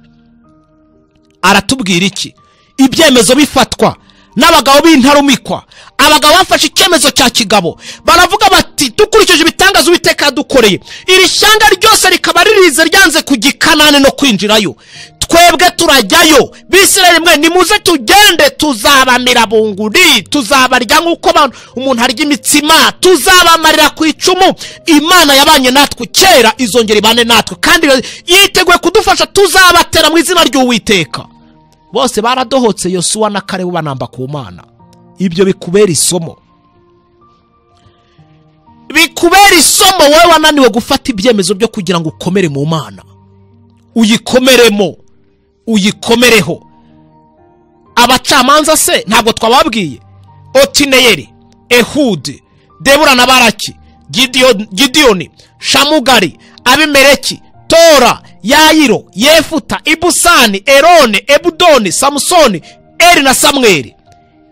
Aratubwira iki? Ibyemezo bifatwa n'abagabo b'intarumikwa. Abagabo bafashe icyemezo cya kigabo, baravuga bati dukurikije ibitangazo Uwiteka yadukoreye, iri shyanga ryose rikaba ririze ryanze kugikanane no kwinjirayo, twebwe turajyayo. Bisirayeli mwe nimuze tugende, tuzabamira bunguri, tuzabarya nk'uko umuntu arya imitsima, tuzabamarira ku icumu. Imana yabanye natwe kera, izongera ibane natwe kandi yiteguye kudufasha. Tuzabatera mu izina ry'Uwiteka. Bose baradohotse, Yosuwa na Kalebu banamba ku Mana. Ibyo bikubera isomo, bikubera isomo. Wowe wananiwe gufata ibyemezo byo kugira ngo ukomere mu Mana, uyikomeremo, uyikomereho. Abacamanza se ntabwo twababwiye? Otineyeli, Ehudi, Debora na Baraki, Gidiyoni, Shamugari, Abimeleki, Tora, Yayiro, Yefuta, Ibusani, Erone, Ebudoni, Samusoni, Eri na Samweli.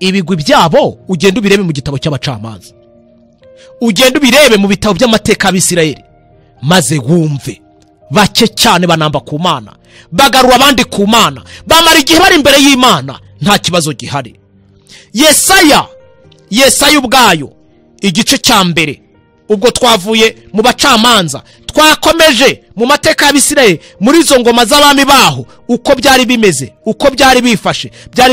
Ibigwi byabo ugenda ubirebe mu gitabo cy'abacamanza, ugenda ubirebe mu bitabo by'amateka y'Abisirayeli, maze wumve. Bake cyane banamba ku Mana, bagarura abandi ku Mana, bamara igihe bari imbere y'Imana, nta kibazo gihari. Yesaya ubwayo, igice cya mbere, ubwo twavuye mu bacamanza twakomeje mu mateka y'Abisirayeli, muri izo ngoma z'abami baho, uko byari bimeze, uko byari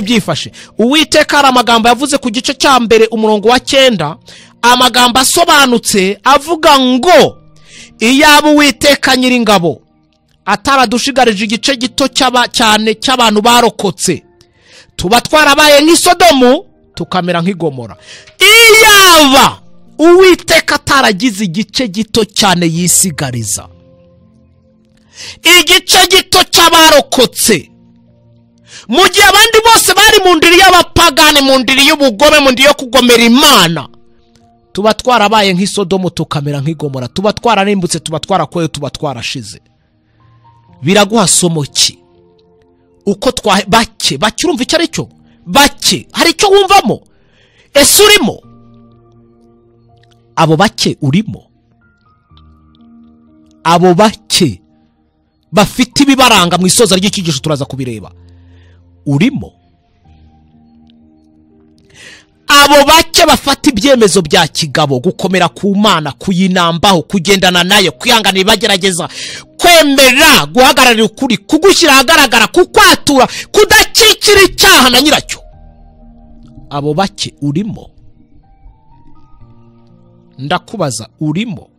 byifashe. Uwiteka ari amagambo yavuze ku gice cya mbere umurongo wa 9, amagambo asobanutse avuga ngo, iyaba Uwiteka Nyiringabo ataradushigarije igice gito cyane cy'abantu barokotse, tuba twarabaye nk'isodomu tukamera nk'igomora. Iyaba Uwiteka ataragize igice gito cyane yisigariza, igice gito cy'abarokotse, mu gihe abandi bose bari mu ndiri y'abapagani, mu ndiri y'ubugome, mu ndiri yo kugomera Imana, tuba twarabaye nk'isodomu tukamera nk'igomora, tuba twararimbutse, tuba twarakoye, tuba twarashize. Biraguha somo ki? Uko bake urumva icyo ari cyo? Bake hari icyo wumvamo? Ese urimo? Abo bake urimo? Abo bake bafite ibibaranga mu isoza ry'icyigisho turaza kubireba, urimo? Abo bake bafata ibyemezo bya kigabo, gukomera ku Mana, kuyinambaho, kugendana nayo, kwihanganira bagerageza, kwemera, guhagararira ukuri, kugushyira ahagaragara, kukwatura, kudakikira icyaha na nyiracyo. Abo bake urimo? Ndakubaza, urimo?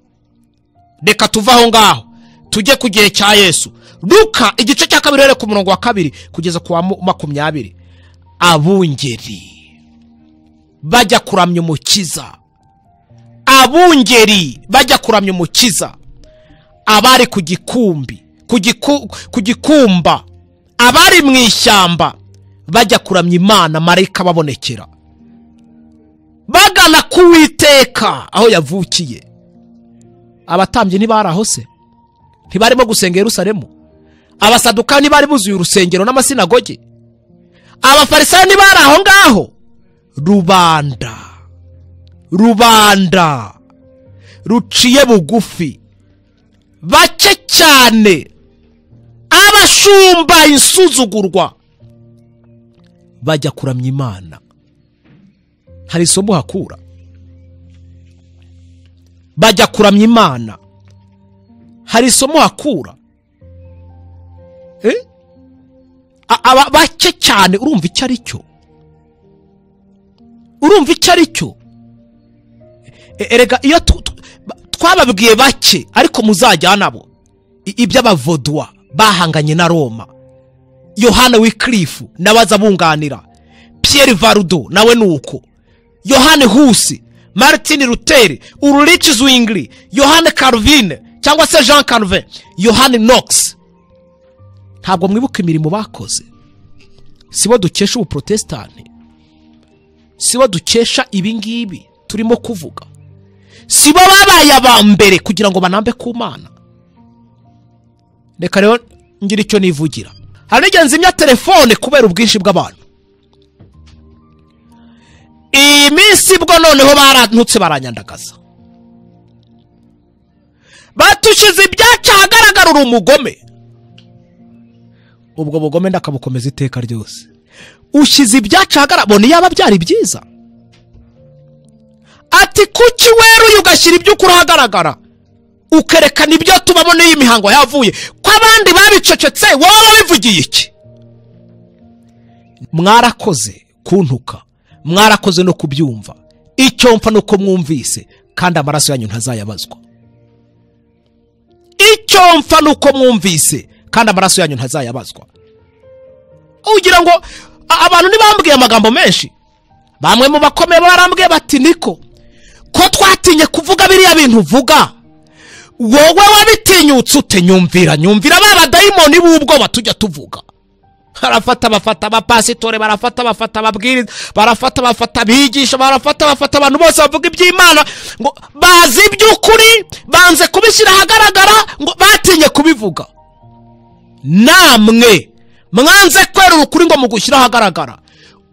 Reka tuvaho ngaho tujye ku gihe cya Yesu. Luka igice cya 2 ku murongo wa 2 kugeza ku wa 20. Abungeri bajya kuramya Umukiza, abungeri bajya kuramya Umukiza, abari ku gikumbi, ku gikumba, abari mu ishyamba bajya kuramya Imana, marayika babonekera bagana ku Uwiteka aho yavukiye. Abatambyi ntibari aho se? Ntibarimo gusenga Yerusalemu? Abasadukani ntibari buzuye urusengero n'amasinagoge? Abafarisayo ntibari aho ngaho? Rubanda ruciye bugufi, bake cyane, abashumba, insuzugurwa, bajya kuramya Imana. Hari isomo hakura? Bajya kuramya Imana, hari isomo hakura? Aba bake cyane, urumva icyo ari cyo? Urumva icyo ari cyo? Erega iyo twababwiye bake, ariko muzajya nabo iby'abavodwa bahanganye na Roma, Yohana Wycliffe nabaza bunganira, Pierre Varudo nawe nuko, Yohane Husi, Martin Luther, Ulrich Zwingli, Yohane Calvin cyangwa se Jean Calvin, Yohane Knox. Ntabwo mwibuka imirimo bakoze? Sibo dukesha ubuprotestani? Sibo dukesha ibingibi turimo kuvuga? Sibo babaye abambere kugira ngo banambe ku Mana? Reka rero ngira icyo nivugira. Harigenze imya telefone kubera ubwinshi bw'abantu. Iminsi bwo noneho barantutse baranyandagaza, batushize ibyaca ahagaragara uri umugome. Ubwo bugome ndakabukomeza iteka ryose. Ushize ibyaca ahagaragara, bone yaba byari byiza? Ati kuki weru ugashyira ibyo kuri ahagaragara? ukerekana ibyo tubaboneye imihango yavuye ko abandi babicecetse wowe wabivugiye iki? Mwarakoze kuntuka, mwarakoze no kubyumva, icyo mpfa nuko mwumvise kandi amaraso yanyu ntazayabazwa. Icyo mpfa nuko mwumvise kandi amaraso yanyu ntazayabazwa. Ugira ngo abantu ntibambwiye amagambo menshi, bamwe mu bakomeye barambwiye bati niko ko twatinye kuvuga biriya bintu uvuga, wowe wabitinyutse ute? Nyumvira baba dayimoni b'ubwoba tujya tuvuga. Bafata abapasitore, bafata ababwiriza, bafata abigisha, bafata abantu bose bavuga iby'Imana ngo bazi iby'ukuri, banze kubishyira ahagaragara, ngo batinye kubivuga. Namwe mwanze kwera ukuri ngo mugushyira ahagaragara,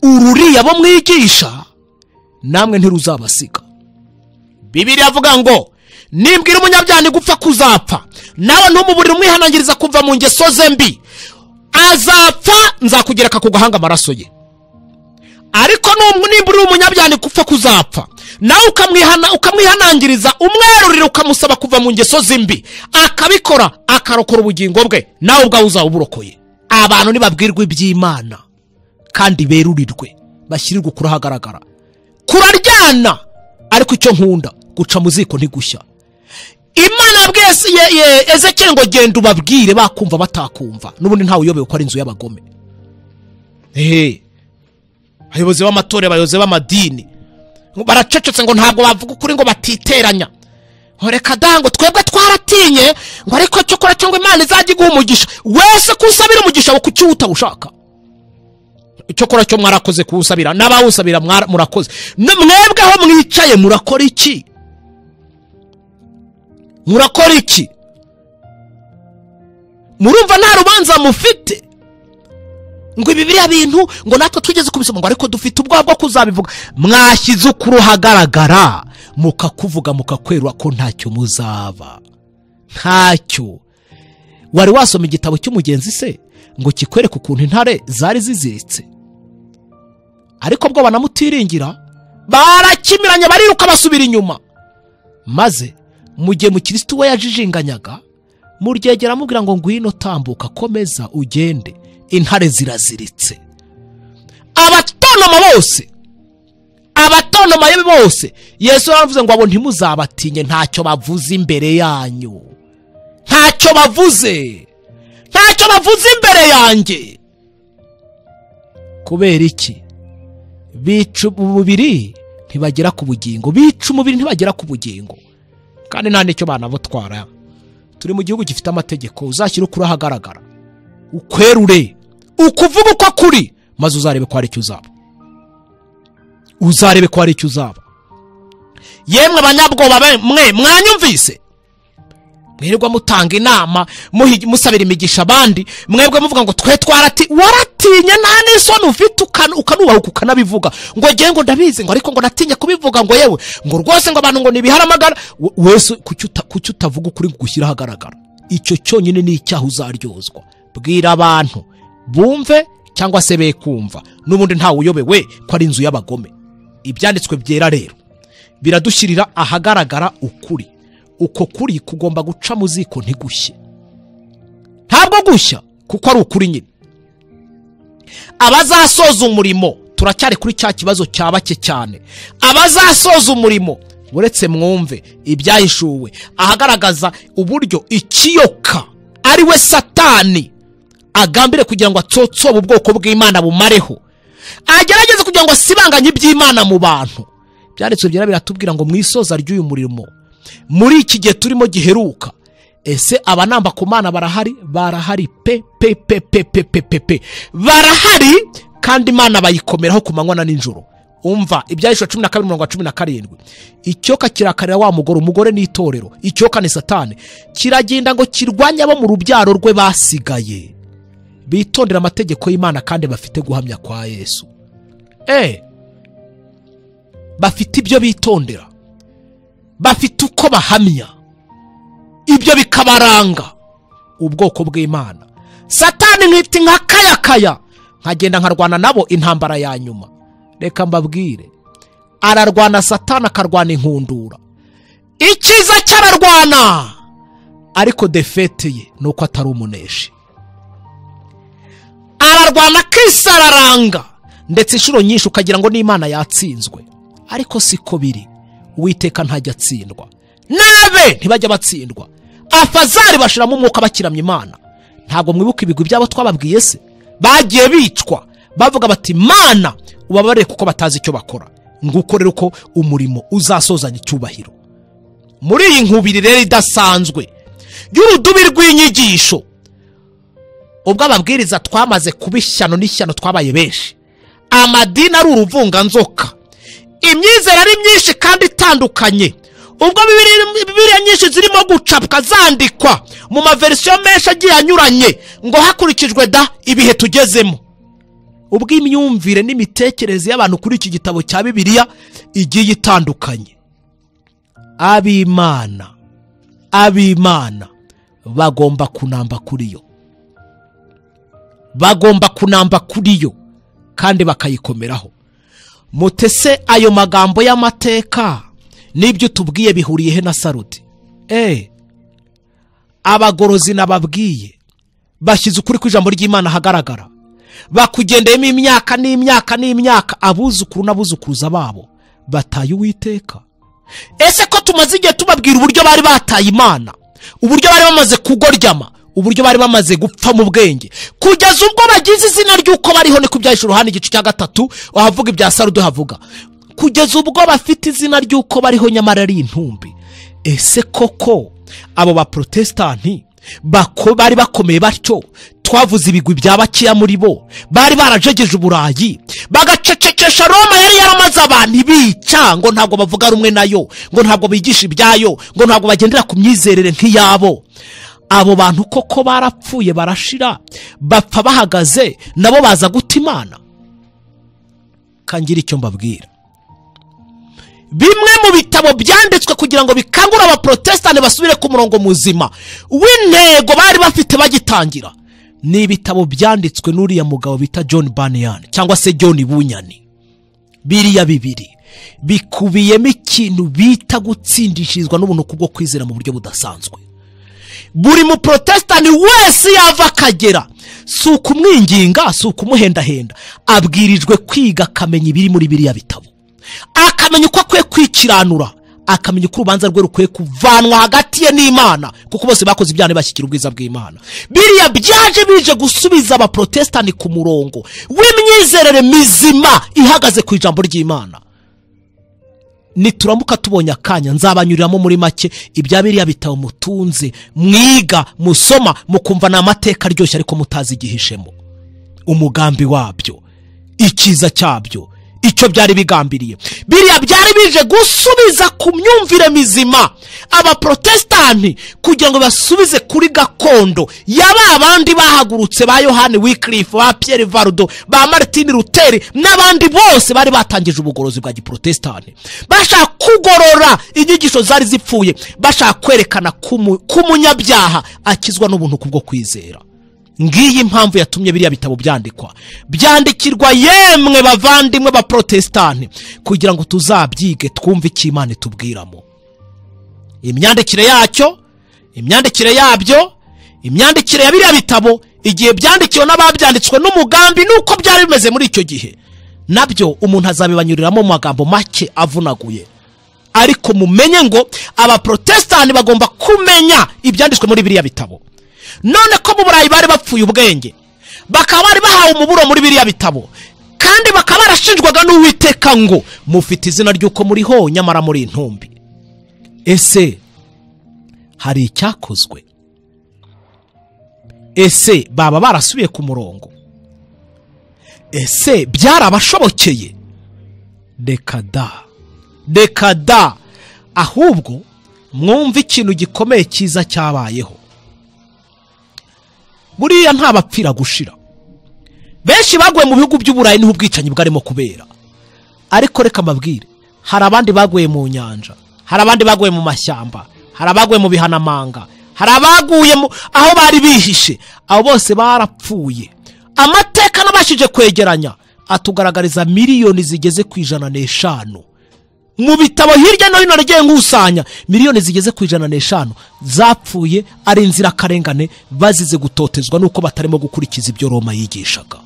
ururiya bo mwigisha namwe ntiruzabasiga. Bibiliya avuga ngo nimbwira umunyabyaha gupfa kuzapfa, nawe ntumuburire umwihanangiriza kuva mu ngeso ze mbi, azapfa nzakugereka ku gahanga amaraso ye. Ariko nimbura umunyabyaha gupfa kuzapfa, nawe ukamwihanangiriza, umwerurire ukamusaba kuva mu ngeso zimbi, akabikora akarokora ubugingo bwe, nawe ubwawe uzawuburokoye. Abantu nibabwirwa iby'Imana kandi berurirwe, bashyirirwe kuri ahagaragara. Kuraryana, ariko icyo nkunda guca mu ziko ntigushya. Imana yabwiye Ezekiel ngo genda ubabwire, bakumva batakumva, n'ubundi ntawe uyobewe ko ari inzu y'abagome. Abayobozi b'amatorero, abayobozi b'amadini baracecetse ngo ntabwo bavuga ukuri, ngo batiteranya. Reka dango twebwe twaratinye, ngo ariko cyo kora cyo ngo Imana izajya iguha umugisha. Wese kusabira umugisha wo kucyuta ushaka. Icyo kora cyo mwarakoze kuwusabira, n'abawusabira murakoze. Mwebwe aho mwicaye murakora iki? Murakora iki? Murumva nta rubanza mufite? Ngo Bibiliya bintu ngo natwe tugeze kubisoma, ngo ariko dufite ubwoba bwo kuzabivuga. Mwashyize ukuri hagaragara, mukakuvuga mukakwerwa ko ntacyo muzaba. Ntacyo. Wari wasoma igitabo cy'umugenzi se ngo kikwereke ukuntu intare zari ziziritse? Ariko bwo banamutiringira, barakimiranya bariruka basubira inyuma. Maze mugiye mu Kristo we yajijinganyaga, muryegera amubwira ngo ngwino tambuka, komeza ugende, intare ziraziritse. Abatonoma bose Yesu yaravuze ngo abo ntimuzabatinye, ntacyo bavuze imbere yanyu. Ntacyo bavuze imbere yanjye. Kubera iki? Bica umubiri ntibagera ku bugingo, bica umubiri ntibagera ku bugingo. Kandi nta nicyo banabutwara. Turi mu gihugu gifite amategeko, uzashyira ukuri ahagaragara, ukwerure, ukuvuga uko kuri, maze uzarebe ko ari icyo uzaba. Yemwe abanyabwoba mwe mwanyumvise, mwirirwa mutanga inama, musabira imigisha abandi, mwebwe muvuga ngo twe waratinye, nta n'isoni ufite, ukanubahuka ukanabivuga ngo ngiye ngo ndabizi, ngo ariko ngo natinye kubivuga, ngo yewe ngo rwose ngo abantu ngo nibiharamagara. Wese kuki utavuga ukuri gushyira ahagaragara? Icyo cyonyine ni icyaha uzaryozwa. Bwira abantu bumve cyangwa se be kumva, n'ubundi ntawe uyobewe ko ari inzu y'abagome. Ibyanditswe byera rero biradushyirira ahagaragara ukuri. Uko kuri kugomba guca mu ziko ntigushye. Ntabwo gushya kuko ari ukuri nyine. Abazasoza umurimo, turacyari kuri cya kibazo cyabake cyane. Abazasoza umurimo, uretse mwumve ibyahishuwe ahagaragaza uburyo ikiyoka ari we Satani agambire kugira ngo atsotsobe ubwoko bw'Imana bumareho, agerageze kugira ngo asibanganye iby'Imana mu bantu. Byanditswe byera biratubwira ngo mwisoza ry'uyu murimo, muri iki gihe turimo giheruka, ese abanamba ku Mana barahari pe barahari, kandi Imana bayikomeraho ku manywa na nijoro. Umva ibyahishwe 12:17, icyoka kirakarira wa umugore n'itorero. Icyoka ni Satani, kiragenda ngo kirwanya abo mu rubyaro rwe basigaye, bitondera amategeko y'Imana kandi bafite guhamya kwa Yesu. Bafite ibyo bitondera, bafite uko bahamya, ibyo bikabaranga ubwoko bw'Imana. Satani nkiti nkakayakaya, nkagenda nkarwana nabo intambara ya nyuma. Reka mbabwire, ararwana Satani akarwana inkundura. Ikiza cyararwana ariko defete ye ni uko atari umuneshi. Ararwana akisararanga ndetse inshuro nyinshi ukagira ngo n'Imana yatsinzwe, ariko siko biri. Uwiteka ntajya atsindwa, nabe ntibajya batsindwa. Afazari bashiramo umwuka bakiramya Imana. Ntabwo mwibuka ibigwi byabo twababwiye se? Bagiye bicwa bavuga bati Mana ubabarire kuko batazi icyo bakora. Nguko rero ko umurimo uzasozanya icyubahiro. Muri iyi nkubiri rero idasanzwe y'urudubi rw'inyigisho, ubwo ababwiriza twamaze kubishyano n'ishyano twabaye benshi, amadini ari uruvunganzoka, imyizere ari myinshi kandi itandukanye, ubwo Bibiliya nyinshi zirimo gucapwa zandikwa mu maverisiyo menshi agiye anyuranye ngo hakurikijwe ibihe tugezemo, ubwo imyumvire n'imitekerereze y'abantu kuri iki gitabo cya Bibiliya igiye itandukanye. Ab'Imana bagomba kunamba kuri yo, bagomba kunamba kuri yo kandi bakayikomeraho. Mutese ayo magambo y'amateka n'ibyo tubwiye bihuriye he na Sarudi? Abagorozi nababwiye bashyize ukuri kw'ijambo ry'Imana hagaragara, bakugendeyemo imyaka n'imyaka, abuzukuru n'abuzukuruza babo bataye Uwiteka. Ese ko tumaze igihe tubabwira uburyo bari bataye Imana, uburyo bari bamaze kugoryama, uburyo bari bamaze gupfa mu bwenge, kugeza ubwo bagize izina ry'uko bariho ni kubyahishura Yohana igice cya 3 wahavuga ibya Sarudi havuga, kugeza ubwo bafite izina ry'uko bariho nyamara ari intumbi. Ese koko abo ba protestanti bari bakomeye batyo? Twavuze ibigwi bya bakiya muri bo, bari barajegeje uburayi bagacecekesha Roma yari yaramaze abantu ibica, ngo ntabwo bavuga rumwe nayo, ngo ntabwo bigisha ibyayo, ngo ntabwo bagendera ku myizerere nk'iyabo. Abo bantu koko barapfuye barashira, bapfa bahagaze, nabo baza guta Imana? Kangira icyo mbabwira, bimwe mu bitabo byanditswe kugira ngo bikangure abaprotestani basubire ku murongo muzima w'intego bari bafite bagitangira, ni ibitabo byanditswe n'uriya mugabo bita John Bunyan cyangwa se John Bunyani. Biriya bibiri bikubiyemo ikintu bita gutsindishirizwa n'ubuntu kubwo kwizera mu buryo budasanzwe. Buri mu protestani wese yava akagera, si ukumwinginga, si ukumuhendahenda, abwirijwe kwiga akamenya ibiri muri biriya bitabo, akamenya uko akwiye kwikiranura, akamenya uko urubanza rwe rukwiye kuvanwa hagati ye n'Imana, kuko bose bakoze ibyaha bashyikira ubwiza bw'Imana. Biriya byaje bije gusubiza abaprotestani ku murongo w'imyizerere mizima ihagaze ku ijambo ry'Imana. Nituramuka tubonye akanya nzabanyuriramo muri make ibya biriya bitabo mutunze, mwiga, musoma, mukumva na amateka aryoshye ariko mutazi igihishemo, umugambi wabyo, ikiza cyabyo, icyo byari bigambiriye. Biriya byari bije gusubiza ku myumvire mizima abaprotestani kugira ngo basubize kuri gakondo yaba abandi bahagurutse ba Yohani Wycliffe, ba Pierre Varudo, ba Martin Luther n'abandi bose bari batangije ubugorozi bwa giprotestani, bashaka kugorora inyigisho zari zipfuye, bashaka kwerekana kumunyabyaha akizwa n'ubuntu kubwo kwizera. Ngiyi impamvu yatumye biriya bitabo byandikirwa yemwe bavandimwe ba protestani, kugira ngo tuzabyige twumve icyo Imana itubwiramo. Imyandikire yacyo, imyandikire yabyo, imyandikire ya biriya bitabo, igihe byandikiwe n'ababyanditswe n'umugambi nuko byari bimeze muri icyo gihe, nabyo umuntu azabibanyuriramo mu magambo make avunaguye. Ariko mumenye ngo aba protestani bagomba kumenya ibyanditswe muri biriya bitabo. None ko mu Burayi bari bapfuye ubwenge, bakaba bari bahawe umuburo muri biriya bitabo, kandi bakaba barashinjwaga n'Uwiteka ngo mufite izina ry'uko muriho nyamara muri intumbi. Ese hari icyakozwe? Ese baba barasubiye ku murongo? Ese byarabashobokeye? Dekada. Ahubwo mwumva ikintu gikomeye cyiza cyabayeho. Buriya nta bapfira gushira. Benshi baguye mu bihugu by'Uburayi niho ubwicanyi bwarimo kubera, ariko reka mabwire, hari abandi baguye mu nyanja, hari abandi baguye mu mashyamba, hari abaguye mu bihanamanga, hari abaguye aho bari bihishe. Abo bose barapfuye. Amateka nabashije kwegeranya atugaragariza miliyoni zigeze ku 105 mu bitabo hirya no hino nagiye ngusanya miliyoni zigeze ku 105 zapfuye ari inzirakarengane bazize gutotezwa nuko batarimo gukurikiza ibyo Roma yigishaga.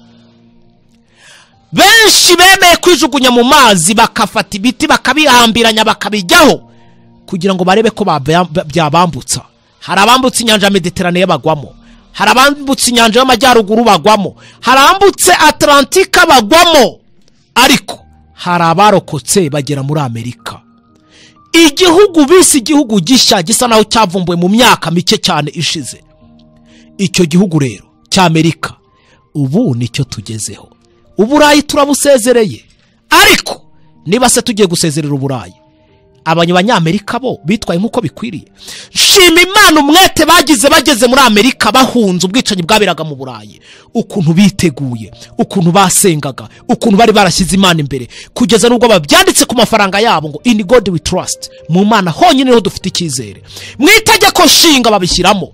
Benshi bemeye kwijugunya mu mazi bakafata ibiti bakabihambiranya bakabijyaho kugira ngo barebe ko byabambutsa. Hari abambutse inyanja Mediterane bagwamo, hari abambutse inyanja y'amajyaruguru bagwamo, hari abambutse Atlantika bagwamo, ariko hari abarokotse bagera muri Amerika. Igihugu bisi igihugu gishya gisa naho cyavumbuwe mu myaka mike cyane ishize. Icyo gihugu rero cy'Amerika ubu nicyo tugezeho. Uburayi turabusezereye, ariko niba se tugiye gusezerera Uburayi, abanyamerika bo bitwaye nkuko bikwiriye. Shima Imana umwete bagize bageze muri Amerika bahunze ubwicanyi bwaberaga mu Burayi, ukuntu biteguye, ukuntu basengaga, ukuntu bari barashyize Imana imbere, kugeza nubwo babyanditse ku mafaranga yabo ngo in God we trust, mu Mana honyine niho dufite icyizere. Mwitegeko nshinga babishyiramo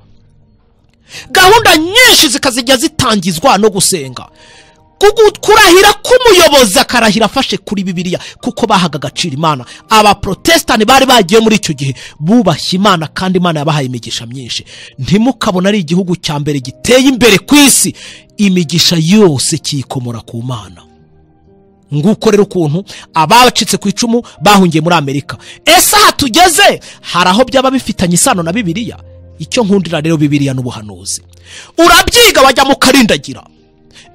gahunda nyinshi zikazijya zitangizwa no gusenga, kurahira k'umuyobozi akarahira afashe kuri Bibiliya, kuko bahaga agaciro Imana. Aba Protestant bari bagiye muri icyo gihe bubashye Imana, kandi Imana yabahaye imigisha myinshi. Ntimukabona ari igihugu cya mbere giteye imbere ku isi, imigisha yose kikomora ku Mana. Nguko rero ukuntu abacitse ku icumu bahungiye muri Amerika. Ese hatugeze hari aho byaba bifitanye isano na Bibiliya? Icyo nkundira rero Bibiliya n'ubuhanuzi, urabyiga wajya mu karindagira.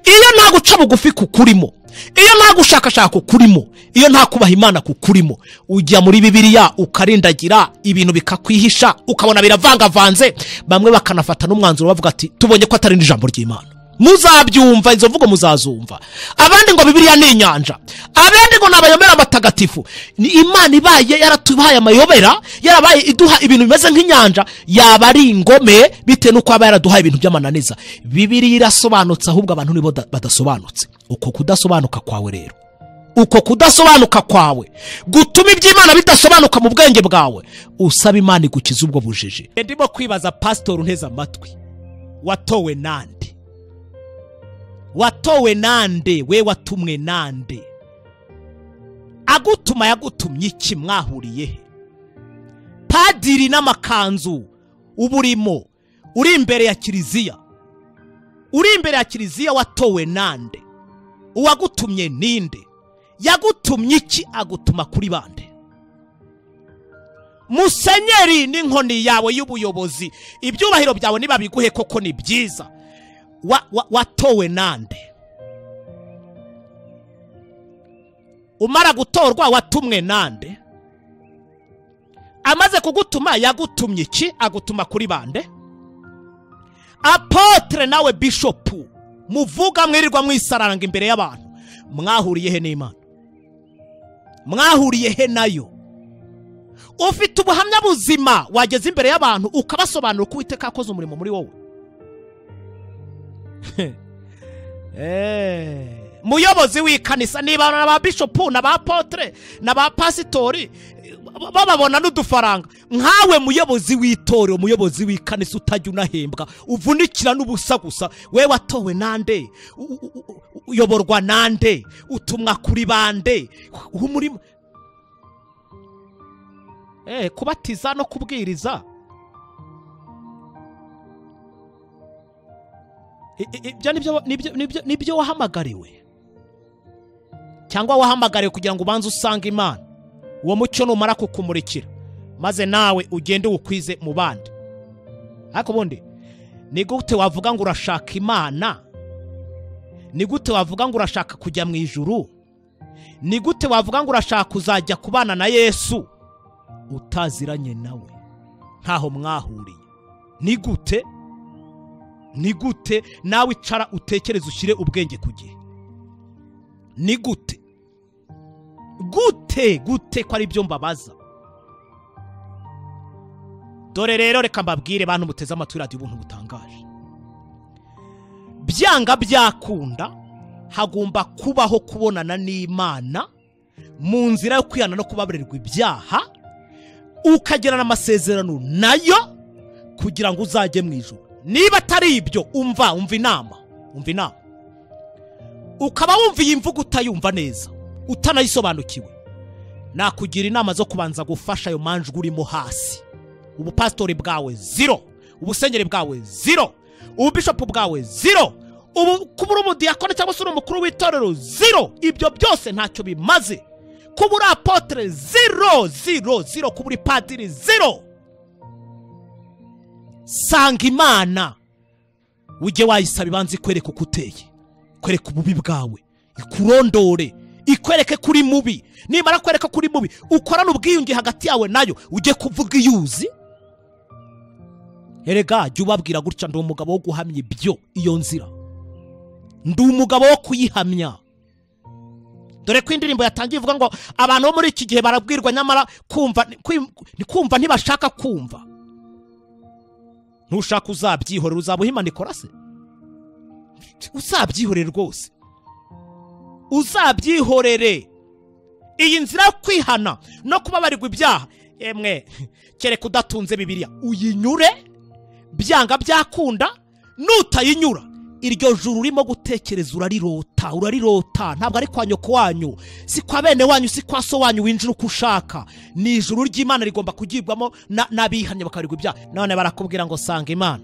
Iyo nta guca bugufi kukurimo, iyo nta gushakashaka kukurimo, iyo nta kubaha Imana kukurimo, ujya muri Bibiliya ukarindagira, ibintu bikakwihisha, ukabona biravangavanze. Bamwe bakanafata n'umwanzuro bavuga ati tubonye ko atari ijambo ry'Imana. Muzabyumva, izo mvugo muzazumva. Abandi ngo Bibiliya ni inyanja, abandi ngo nabayomera amatagatifu. Ni Imana ibaye yaratubaye amayobera, yarabaye iduha ibintu bimeze nk'inyanja, yaba ari ingome bite nuko aba yaraduhaye ibintu by'amananiza. Bibiliya irasobanutse, ahubwo abantu nibo badasobanutse. Uko kudasobanuka kwawe rero, uko kudasobanuka kwawe gutuma iby'Imana bidasobanuka mu bwenge bwawe, usaba Imana igukiza ubwo bujiji. Ndimo kwibaza pastor nteza amatwi, watowe Nande? Watowe Nande? We watumwe Nande? Agutuma yagutumye iki? Mwahuriye he? Padiri n'amakanzu uburimo, uri imbere ya kiliziya, uri imbere ya kiliziya, watowe Nande? Uwagutumye ninde? Yagutumye iki? Agutuma kuri bande? Musenyeri n'inkoni yawe y'ubuyobozi, ibyubahiro byawe niba biguhe koko ni byiza. Watowe Nande? Umara gutorwa watumwe Nande? Amaze kugutuma yagutumye iki? Agutuma kuri bande? Apotre nawe bishop, muvuga mwirirwa mwisaranga imbere y'abantu, mwahuriye he n'Imana? Mwahuriye he nayo? Ufite ubuhamya buzima wageze imbere y'abantu ukabasobanura ko Uwiteka akoze umurimo muri wowe? Muyobozi w'ikanisa niba na ba bishop na ba apotre na ba pasitori bababona n'udufaranga, nkawe muyobozi w'itorero, muyobozi w'ikanisa utajya unahembwa, uvunikira n'ubusa gusa, we watowe Nande? Uyoborwa Nande? Utumwa kuri bande? Umurimo kubatiza no kubwiriza, nibyo wahamagariwe? Cyangwa wahamagariwe kugira ngo ubanze usanga Imana? Uwo mucyo numara kukumurikira maze nawe ugende ukwize mu bandi. Ariko bundi ni gute wavuga ngo urashaka Imana? Ni gute wavuga ngo urashaka kujya mu ijuru? Ni gute wavuga ngo urashaka kuzajya kubana na Yesu utaziranye nawe, ntaho mwahuriye? Ni gute? Ni gute? Nawe icara utekereze, ushyire ubwenge ku gihe. Ni gute? Gute ko ari byo mbabaza? Dore rero reka mbabwire bantu muteze amatwi radio ubuntu butangaje, byanga byakunda hagomba kubaho kubonana n'Imana mu nzira yo kwihana no kubabarirwa ibyaha, ukagirana amasezerano nayo kugira ngo uzajye mu ijuru. Niba atari ibyo, umva inama, ukaba wumva iyi mvugo utayumva neza, utanayisobanukiwe, nakugira inama zo kubanza gufasha ayo manjwe urimo hasi. Ubupastori bwawe zero, ubusengeri bwawe zero, ububishopu bwawe zero, kuba uri umudiyakoni cyangwa se uri umukuru w'itorero zero. Ibyo byose ntacyo bimaze. Kuba uri apotre zero, zero, zero. Kuba uri padiri zero. Sanga Imana ujye wayisaba ibanze ikwereka uko uteye, ikwereka ububi bwawe, ikurondore, ikwereke kuri mubi. Nimara kwereka kuri mubi, ukorana ubwiyunge hagati yawe nayo, ujye kuvuga iyuzi. Erega jya ubabwira gutya, ndi umugabo wo guhamya ibyo, iyo nzira ndi umugabo wo kuyihamya. Dore ko indirimbo yatangiye ivuga ngo abantu bo muri iki gihe barabwirwa nyamara kumva ntibashaka kumva. Ntushaka uzabyihorera, uzabuhima nikora se? Uzabyihorere rwose, uzabyihorere. Iyi nzira yo kwihana no kubabarirwa ibyaha, emwe kereka udatunze Bibiliya uyinyure, byanga byakunda. Nutayinyura iryo juru urimo gutekereza urarirota. Ntabwo ari kwa nyoko wanyu, si kwa bene wanyu, si kwa so wanyu winjira uko ushaka. Ni ijuru ry'Imana rigomba kugibwamo n'abihanye bakabarirwa ibyaha. None barakubwira ngo sanga Imana,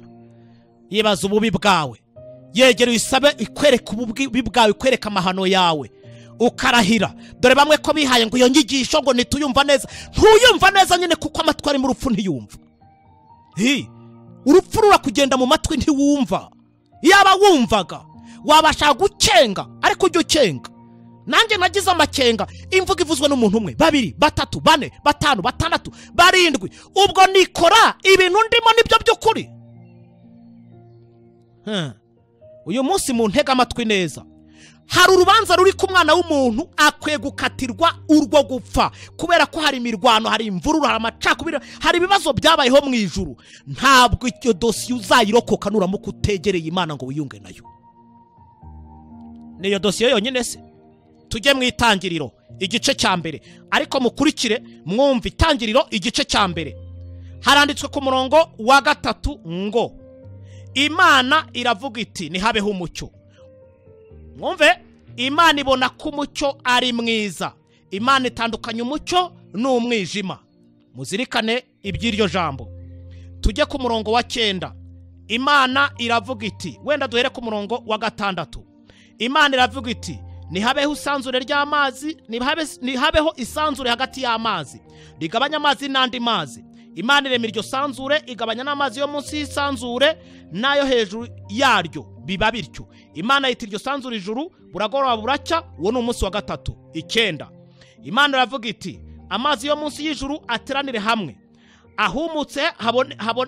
yibaza ububi bwawe, yegere uyisabe ikwereka ububi bwawe, ikwereka amahano yawe, ukarahira. Dore bamwe ko bihaye ngo iyo nyigisho ngo nituyumva neza. Ntuyumva neza nyine kuko amatwi ari mu rupfu ntiyumva. Urupfu rurakugenda mu matwi ntiwumva. Yaba wumvaga wabasha gucenga, ariko ujye ucenga. Nanjye nagize amakenga, imvuga ivuzwe n'umuntu umwe, babiri, batatu, bane, batanu, batandatu, barindwi. Ubwo nikora ibintu ndimo nibyo by'ukuri. Uyu munsi mu ntega amatwi neza, hari urubanza ruri ku mwana w'umuntu akwiye gukatirwa urwo gupfa, kubera ko hari imirwano, hari imvururu, hari amacakubiri, hari ibibazo byabayeho mu ijuru. Ntabwo icyo dosiye uzayirokoka nuramuka utegereye Imana ngo wiyunge nayo. Niyo dosiye yonyine se? Tujye mu Itangiriro igice cya mbere, ariko mukurikire mwumve Itangiriro igice cya mbere. Haranditswe ku murongo wa 3 ngo Imana iravuga iti nihabeho umucyo. Mwumve, Imana ibona ko umucyo ari mwiza. Imana itandukanya umucyo n'umwijima. Muzirikane iby'iryo jambo. Tujye ku murongo wa 9. Imana iravuga iti, wenda duhere ku murongo wa 6. Imana iravuga iti nihabeho isanzure ry'amazi, nihabeho isanzure hagati y'amazi, rigabanya amazi n'andi mazi. Imana irema iryo sanzure, igabanya n'amazi yo munsi y'isanzure nayo hejuru yaryo, biba bityo. Imana yita iryo sanzure ijuru, buragoroba buracya. Uwo ni umunsi wa 3. 9. Imana iravuga iti amazi yo munsi y'ijuru ateranire hamwe, ahumutse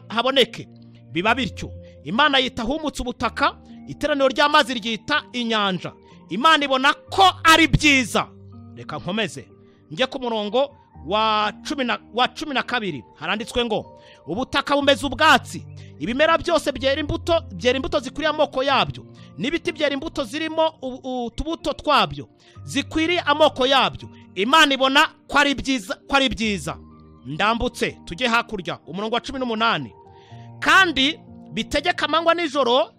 haboneke, biba bityo. Imana yita ahumutse ubutaka, iteraniro ry'amazi ryita inyanja. Imana ibona ko ari byiza. Reka nkomeze njye ku murongo wa 12. Haranditswe ngo ubutaka bumeze ubwatsi, ibimera byose byera imbuto zikwiriye amoko yabyo, n'ibiti byera imbuto zirimo utubuto twabyo zikwiriye amoko yabyo. Imana ibona ko ari byiza. Ndambutse tujye hakurya, umurongo wa 18. Kandi bitegeka amanywa n'ijoro,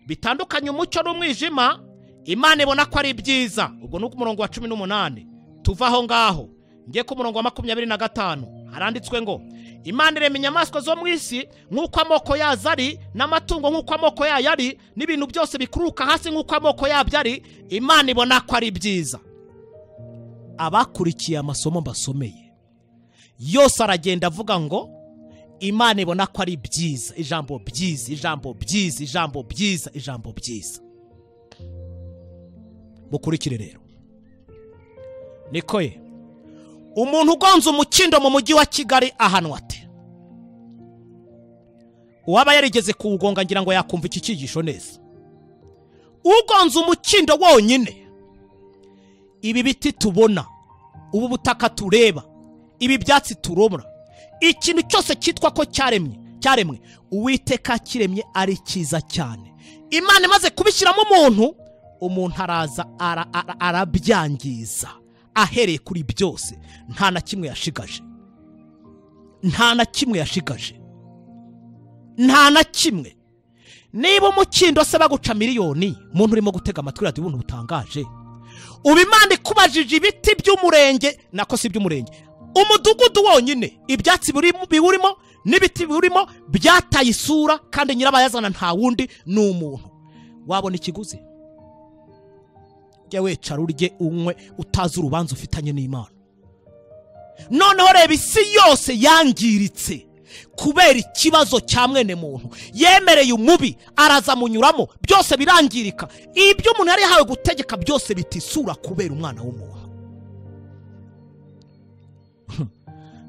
bitandukanye umucyo n'umwijima. Imana ibona ko ari byiza. Ubwo ni umurongo wa 18. Tuva aho ngaho ngiye ku murongo wa 25. Haranditswe ngo Imana irema inyamaswa zo mu isi nk'uko amoko yazo ari, n'amatungo nk'uko amoko yayo ari, n'ibintu byose bikuruka hasi nk'uko amoko yabyo ari. Imana ibona ko ari byiza. Abakurikiye amasomo mbasomeye yose aragenda avuga ngo Imana ibona ko ari byiza. Ijambo byiza, ijambo byiza, ijambo byiza, ijambo byiza. Mukurikire rero. Nikoye umuntu ugonze umukindo mu mujyi wa Kigali ahanwa ate? Uwaba yarigeze kuwugonga ngira ngo yakumva iki cyigisho neza. Ugonze umukindo wonyine, ibi biti tubona, ubu butaka tureba, ibi byatsi turomora, ikintu cyose cyitwa ko cyaremwe, Uwiteka kiremye ari cyiza cyane. Imana imaze kubishyiramo umuntu araza arabyangiza. Ahereye kuri byose, nta na kimwe yashigaje. Nta na kimwe yashigaje. Nta na kimwe. Niba umukindo se baguca miliyoni, umuntu urimo gutega amatwi radio ubuntu butangaje, ubu Imana ikubajije ibiti by'umurenge nako si by'umurenge umudugudu wonyine ibyatsi biwurimo n'ibiti biwurimo byataye isura kandi nyirabayazana nta wundi ni umuntu wabona ikiguzi jya wicara urye unywe utazi urubanza ufitanye n'Imana. Noneho reba isi yose yangiritse kubera ikibazo cya mwene muntu yemereye umubi araza munyuramo byose birangirika ibyo umuntu yari yahawe gutegeka byose bitisura kubera umwana w'umuntu.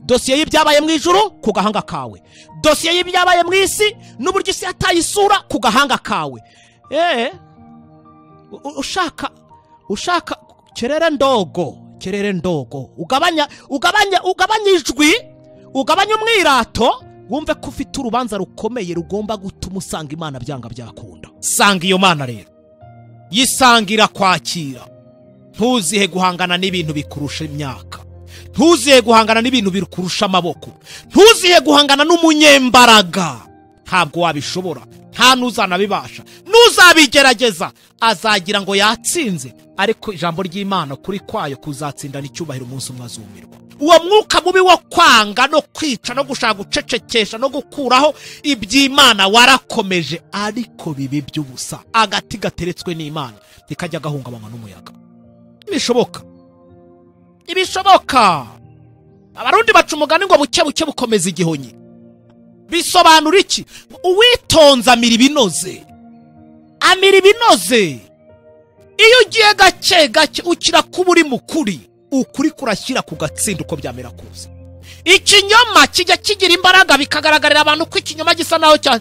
Dosiye y'ibyabaye mu ijuru ku gahanga kawe, dosiye y'ibyabaye mu isi n'uburyo isi yataye isura ku gahanga kawe. Ushaka kerere ndogo ugabanya ijwi, ugabanya umwirato, wumve ko ufite urubanza rukomeye rugomba gutuma usanga Imana byanga byakunda. Sanga iyo Mana rero yisangira kwakira, ntuzihe guhangana n'ibintu bikurusha imyaka, ntuzihe guhangana n'ibintu bikurusha amaboko, ntuzihe guhangana n'umunyembaraga. Ntabwo wabishobora, nta nuzanabibasha, nuzabigerageza azagira ngo yatsinze, ariko ijambo ry'Imana kuri kwayo kuzatsindana icyubahiro umunsi umwe azumirwa. Uwo mwuka mubi wo kwanga no kwica no gushaka gucecekesha no gukuraho iby'Imana warakomeje, ariko bibi by'ubusa. Agati gateretswe n'Imana ikajya gahungabanywa n'umuyaga. Ibishoboka. Abarundi baca umugani ngo buke buke bukomeza igihonyi. Bisobanura iki? Uwitonza amira ibinoze. Iyo ugiye gake ukira kuba uri mukuri, ukuri kurashyira ku gatsinda uko byamera kose. Ikinyoma kijya kigira imbaraga bikagaragarira abantu ko ikinyoma gisa naho cya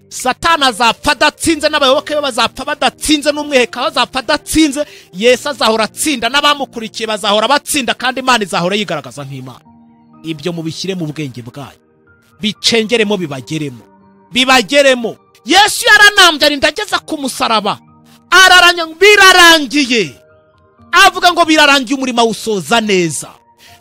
Satana azapfa adatsinze, n'abayoboke be bazapfa badatsinze, n'umwiheka bazapfa adatsinze. Yesu azahora atsinda, n'abamukurikiye bazahora batsinda, kandi Imana izahora yigaragaza nk'Imana. Ibyo mubishyire mu bwenge bwayo, bicengeremo bibageremo. Yesu yaranambye arindageza ku musaraba, araranya birarangiye, avuga ngo birarangiye, umurimo usoza neza.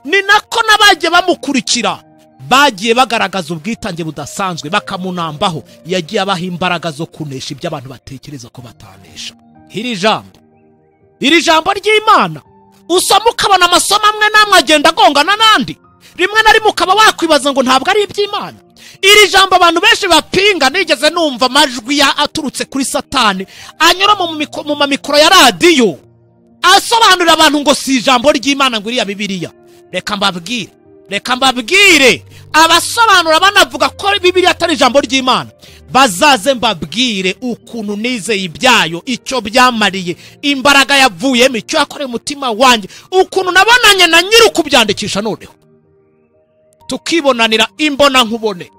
Ni nako nabagiye bamukurikira bagiye bagaragaza ubwitange budasanzwe, bakamunambaho. Yagiye abaha imbaraga zo kunesha ibyo abantu batekereza ko batanesha. Iri jambo ry'Imana usoma ukabona amasomo amwe namwe agenda agongana n'andi, rimwe na rimwe ukaba wakwibaza ngo ntabwo ari iby'Imana. Iri jambo abantu benshi bapinga, nigeze numva amajwi aturutse kuri Satani anyura mu mamikoro ya radiyo asobanurira abantu ngo si ijambo ry'Imana ngo iriya Bibiliya. Reka mbabwire abasobanura banavuga ko Bibiliya atari ijambo ry'Imana, bazaze mbabwire ukuntu nizeye ibyayo, icyo byamariye, imbaraga yavuyemo, icyo yakoreye umutima wanjye, ukuntu nabonanye na nyiri kubyandikisha. Noneho tukibonanira imbona nkubone,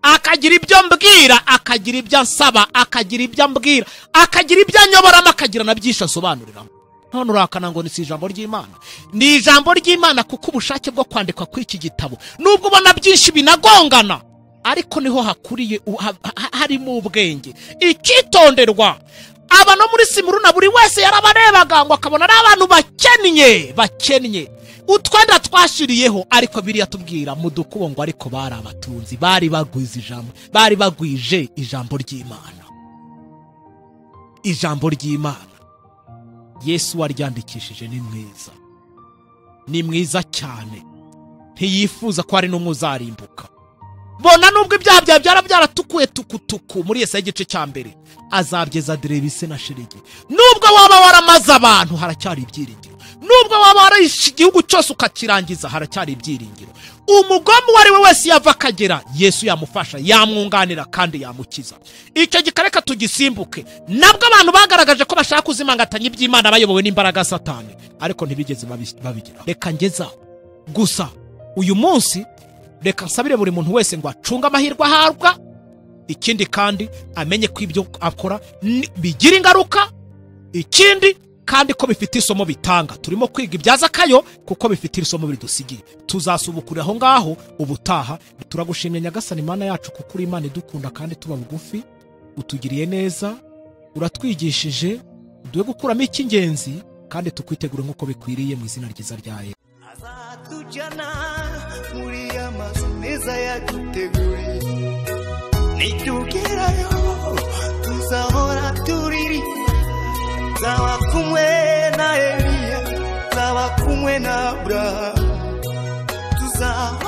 akagira ibyo mbwira, akagira ibyo ansaba, akagira ibyo ambwira, akagira ibyo anyoboramo, akagira na byinshi asobanuriramo. None urakana ngo ni si ijambo ry'Imana? Ni ijambo ry'Imana, kuko ubushake bwo kwandikwa kuri iki gitabo nubwo ubona byinshi binagongana, ariko niho hakuriye harimo ubwenge. Ikitonderwa, aba no muri Simuruna buri wese yarabarebaga ngo akabona ari abantu bakennye utwenda twashiriyeho, ariko Bibiliya tubwira mu dukubo ngo ariko bari abatunzi, bari bagwije ijambo ry'Imana. Yesu waryandikishije ni mwiza cyane, ntiyifuza ko ari n'umwe uzarimbuka. Bona nubwo ibyaha byawe byaratukuye tukutuku muri Yesaya igice cya mbere, azabyeza direbise na shirigi. Nubwo waba waramaze abantu, haracyari ibyiringiro. Nubwo waba warishe igihugu cyose ukakirangiza, haracyari ibyiringiro. Umugome uwo ari we wese yava akagera, Yesu yamufasha, yamwunganira kandi yamukiza. Icyo gikareka tugisimbuke. Nabwo abantu bagaragaje ko bashaka kuzimangatanya iby'Imana bayobowe n'imbaraga Satani, ariko ntibigeze babigira. Reka ngeza gusa uyu munsi, reka nsabire buri muntu wese ngo acunge amahirwe ahabwa, ikindi kandi amenye ko ibyo akora bigira ingaruka, ikindi kandi ko bifite isomo bitanga. Turimo kwiga ibyaza kayo kuko bifite isomo bidusigiye. Tuzasubukurira aho ngaho ubutaha. Turagushimye Nyagasani Imana yacu, kuko uri Imana idukunda kandi tuba bugufi, utugiriye neza, uratwigishije, duhe gukuramo icy'ingenzi, kandi tukwitegure nk'uko bikwiriye, mu izina ryiza rya Yesu. Azatujyana muri amazu meza yaduteguriye, nitugerayo tuzahora turiri, zawa kumwe naye Aburahamu tuzahora